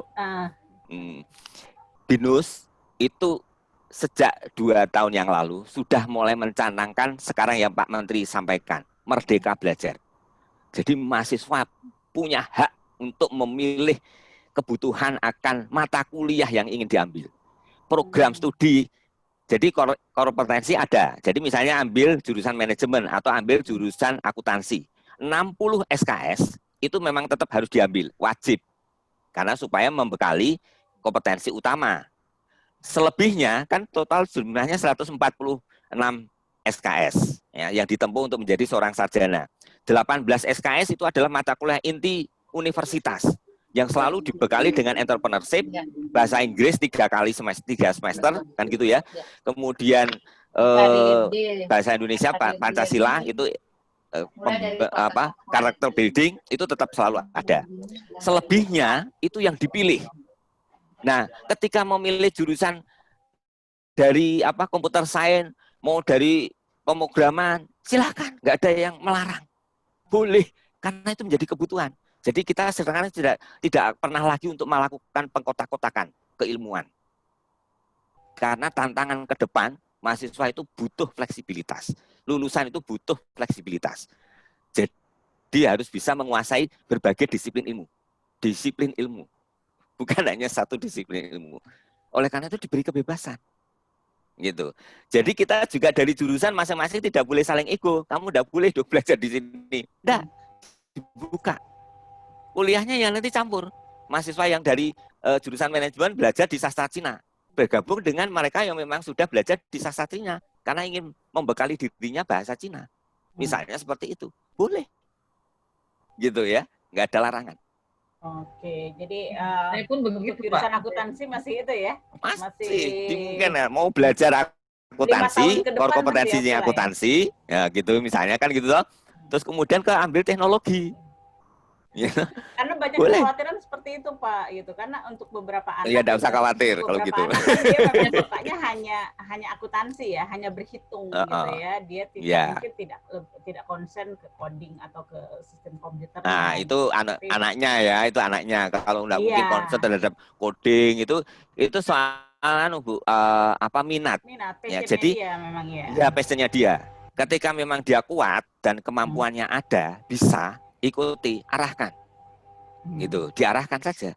Speaker 10: BINUS itu sejak 2 tahun yang lalu sudah mulai mencanangkan sekarang yang Pak Menteri sampaikan, Merdeka Belajar. Jadi mahasiswa punya hak untuk memilih kebutuhan akan mata kuliah yang ingin diambil. Program studi, jadi kompetensi ada. Jadi misalnya ambil jurusan manajemen atau ambil jurusan akuntansi. 60 SKS itu memang tetap harus diambil, wajib. Karena supaya membekali kompetensi utama. Selebihnya kan total jumlahnya 146 SKS ya, yang ditempuh untuk menjadi seorang sarjana. 18 SKS itu adalah mata kuliah inti universitas yang selalu dibekali dengan entrepreneurship, bahasa Inggris 3 semester kan gitu ya. Kemudian bahasa Indonesia, Pancasila itu karakter building itu tetap selalu ada. Selebihnya itu yang dipilih. Nah, ketika memilih jurusan dari komputer science, mau dari pemrograman, silakan, nggak ada yang melarang. Boleh, karena itu menjadi kebutuhan. Jadi kita sekarang tidak pernah lagi untuk melakukan pengkotak-kotakan keilmuan. Karena tantangan ke depan, mahasiswa itu butuh fleksibilitas. Lulusan itu butuh fleksibilitas. Jadi harus bisa menguasai berbagai disiplin ilmu. Disiplin ilmu. Bukan hanya satu disiplin ilmu. Oleh karena itu diberi kebebasan. Gitu. Jadi kita juga dari jurusan masing-masing tidak boleh saling ego. Kamu tidak boleh belajar di sini. Tidak. Dibuka. Kuliahnya yang nanti campur. Mahasiswa yang dari jurusan manajemen belajar di sastra Cina. Bergabung dengan mereka yang memang sudah belajar di sastra Cina. Karena ingin membekali dirinya bahasa Cina. Misalnya seperti itu. Boleh. Gitu ya. Nggak ada larangan.
Speaker 1: Oke, jadi
Speaker 2: saya pun begitu
Speaker 1: jurusan
Speaker 2: Pak.
Speaker 1: akuntansi masih itu ya?
Speaker 10: Masih. Mungkin ya, mau belajar akuntansi, kompetensinya akuntansi, ya gitu misalnya kan gitu loh. Terus kemudian ambil teknologi. Ya.
Speaker 1: Karena banyak kekhawatiran seperti itu Pak, gitu. Karena untuk beberapa anak,
Speaker 10: ya tidak usah khawatir kalau gitu.
Speaker 1: Anak, kan dia memang sukanya hanya akuntansi ya, hanya berhitung gitu ya. Dia mungkin tidak konsen ke coding atau ke sistem komputer.
Speaker 10: Nah itu anaknya ya, itu anaknya. Kalau nggak mungkin konsen terhadap coding itu soal Bu, minat. Ya, jadi
Speaker 1: dia memang
Speaker 10: ya passionnya dia. Ketika memang dia kuat dan kemampuannya ada, bisa ikuti, arahkan, gitu, diarahkan saja.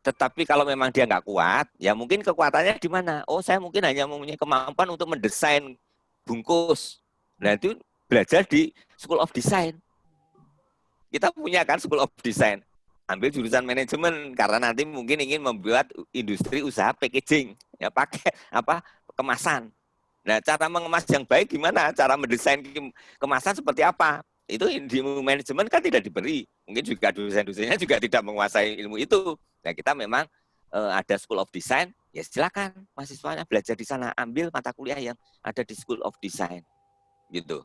Speaker 10: Tetapi kalau memang dia nggak kuat, ya mungkin kekuatannya di mana? Oh, saya mungkin hanya mempunyai kemampuan untuk mendesain bungkus. Nah itu belajar di School of Design. Kita punya kan School of Design. Ambil jurusan manajemen karena nanti mungkin ingin membuat industri usaha packaging, ya pakai kemasan. Nah, cara mengemas yang baik gimana? Cara mendesain kemasan seperti apa? Itu di manajemen kan tidak diberi. Mungkin juga dosen-dosennya juga tidak menguasai ilmu itu. Nah, kita memang ada School of Design, ya silakan mahasiswanya belajar di sana, ambil mata kuliah yang ada di School of Design. Gitu.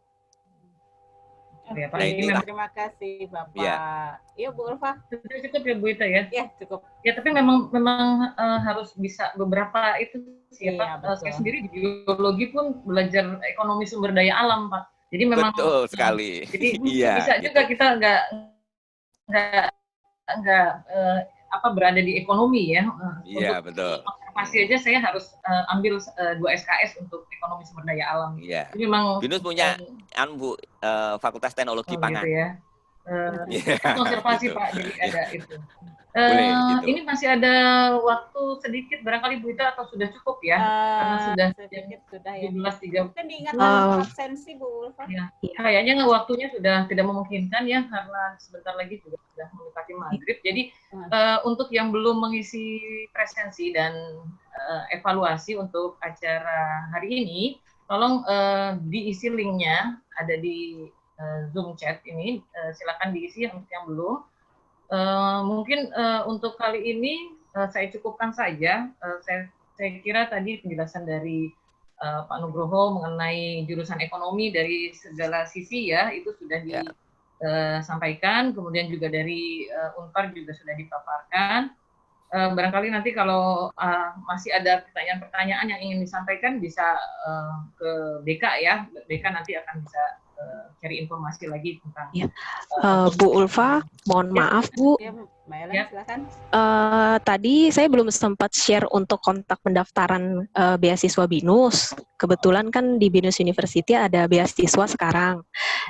Speaker 2: Ya, Pak,
Speaker 1: terima kasih Bapak. Iya Bu Ulfa.
Speaker 2: Cukup ya Bu Ita ya?
Speaker 1: Iya, cukup.
Speaker 2: Ya, tapi memang harus bisa beberapa itu sih ya, Pak. Saya sendiri di biologi pun belajar ekonomi sumber daya alam, Pak. Jadi memang
Speaker 10: betul sekali.
Speaker 2: Jadi bisa juga kita nggak berada di ekonomi ya.
Speaker 10: Iya betul.
Speaker 2: Pasti aja saya harus ambil 2 SKS untuk ekonomi sumber daya alam.
Speaker 10: Iya.
Speaker 2: Jadi memang
Speaker 10: BINUS punya Bu Fakultas Teknologi Pangan.
Speaker 2: Gitu ya. Konservasi gitu. Pak, jadi ada itu.
Speaker 10: Boleh, gitu.
Speaker 2: Ini masih ada waktu sedikit barangkali Bu Ita atau sudah cukup ya? Karena sudah
Speaker 1: sedikit sudah ya.
Speaker 2: 17.30.
Speaker 1: Mungkin diingatkan absensi Bu Ulfa.
Speaker 2: Ya. Kayaknya waktunya sudah tidak memungkinkan ya karena sebentar lagi juga sudah mendekati maghrib. Jadi untuk yang belum mengisi presensi dan evaluasi untuk acara hari ini, tolong diisi linknya ada di Zoom chat ini. Silakan diisi untuk yang belum. Mungkin untuk kali ini saya cukupkan saja. Saya kira tadi penjelasan dari Pak Nugroho mengenai jurusan ekonomi dari segala sisi ya itu sudah disampaikan. Kemudian juga dari Unpar juga sudah dipaparkan. barangkali nanti kalau masih ada pertanyaan-pertanyaan yang ingin disampaikan bisa ke BK ya. BK nanti akan bisa cari informasi lagi tentang
Speaker 9: Ya. Bu Ulfa, mohon maaf Bu.
Speaker 1: Ya, Mbak Ellen,
Speaker 2: Ya.
Speaker 1: silakan.
Speaker 9: Tadi saya belum sempat share untuk kontak pendaftaran beasiswa BINUS. Kebetulan kan di BINUS University ada beasiswa sekarang.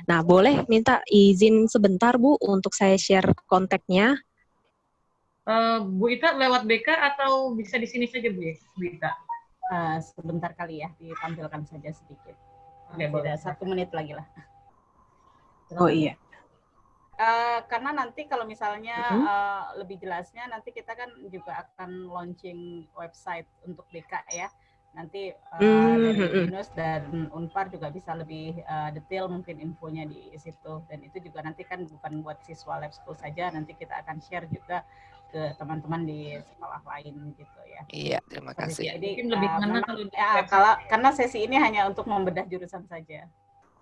Speaker 9: Nah, boleh minta izin sebentar Bu untuk saya share kontaknya.
Speaker 2: Bu Ita lewat BK atau bisa di sini saja Bu Ita?
Speaker 1: Sebentar kali ya, ditampilkan saja sedikit.
Speaker 2: Oke, boleh.
Speaker 1: 1 menit lagi lah.
Speaker 9: Oh iya.
Speaker 1: Karena nanti kalau misalnya lebih jelasnya nanti kita kan juga akan launching website untuk BK ya. Nanti dari BINUS dan Unpar juga bisa lebih detail mungkin infonya di situ. Dan itu juga nanti kan bukan buat siswa lab school saja, nanti kita akan share juga ke teman-teman di sekolah lain gitu ya.
Speaker 10: Iya, terima kasih.
Speaker 1: Jadi
Speaker 2: Mungkin lebih ngena
Speaker 1: kalau karena sesi ini hanya untuk membedah jurusan saja.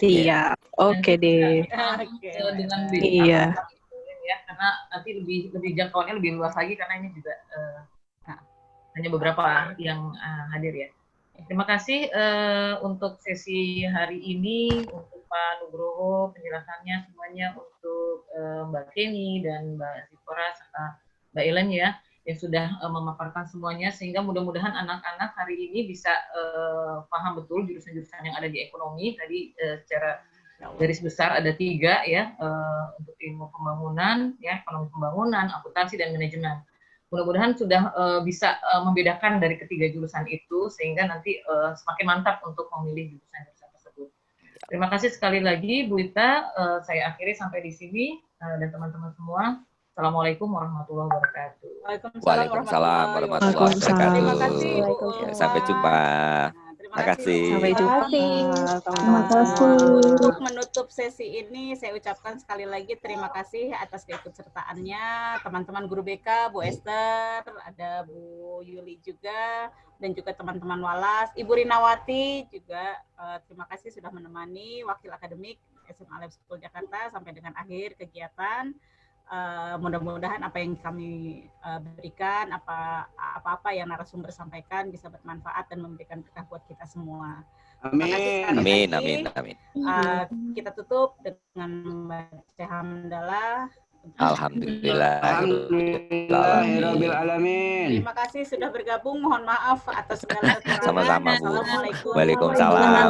Speaker 9: Iya, oke deh.
Speaker 2: Dengan
Speaker 9: Iya.
Speaker 2: ya, karena nanti lebih jangkauannya lebih luas lagi karena ini juga hanya beberapa yang hadir ya. Terima kasih untuk sesi hari ini, untuk Pak Nugroho penjelasannya semuanya, untuk Mbak Kenny dan Mbak Zipora serta Mbak Ellen ya, yang sudah memaparkan semuanya, sehingga mudah-mudahan anak-anak hari ini bisa paham betul jurusan-jurusan yang ada di ekonomi. Tadi secara garis besar ada 3 ya, untuk ilmu pembangunan, ya, ekonomi pembangunan, akuntansi dan manajemen. Mudah-mudahan sudah bisa membedakan dari ketiga jurusan itu, sehingga nanti semakin mantap untuk memilih jurusan-jurusan tersebut. Terima kasih sekali lagi Bu Ita, saya akhiri sampai di sini, dan teman-teman semua. Assalamualaikum warahmatullahi wabarakatuh.
Speaker 10: Waalaikumsalam warahmatullahi wabarakatuh.
Speaker 1: Terima kasih Bu
Speaker 10: Ya, sampai jumpa. Terima kasih.
Speaker 9: Sampai jumpa.
Speaker 6: Terima kasih.
Speaker 1: Untuk menutup sesi ini, saya ucapkan sekali lagi terima kasih atas keikutsertaannya teman-teman guru BK, Bu Esther, ada Bu Yuli juga, dan juga teman-teman Walas, Ibu Rinawati juga terima kasih sudah menemani wakil akademik SMA Lab School Jakarta sampai dengan akhir kegiatan. Mudah-mudahan apa yang kami berikan, apa-apa yang narasumber sampaikan bisa bermanfaat dan memberikan berkah buat kita semua.
Speaker 10: Amin. Amin.
Speaker 1: Kita tutup dengan membaca hamdalah.
Speaker 10: Alhamdulillah.
Speaker 1: Terima kasih sudah bergabung. Mohon maaf atas segala kekurangan.
Speaker 10: Sama-sama Bu.
Speaker 1: Assalamualaikum.
Speaker 10: Waalaikumsalam.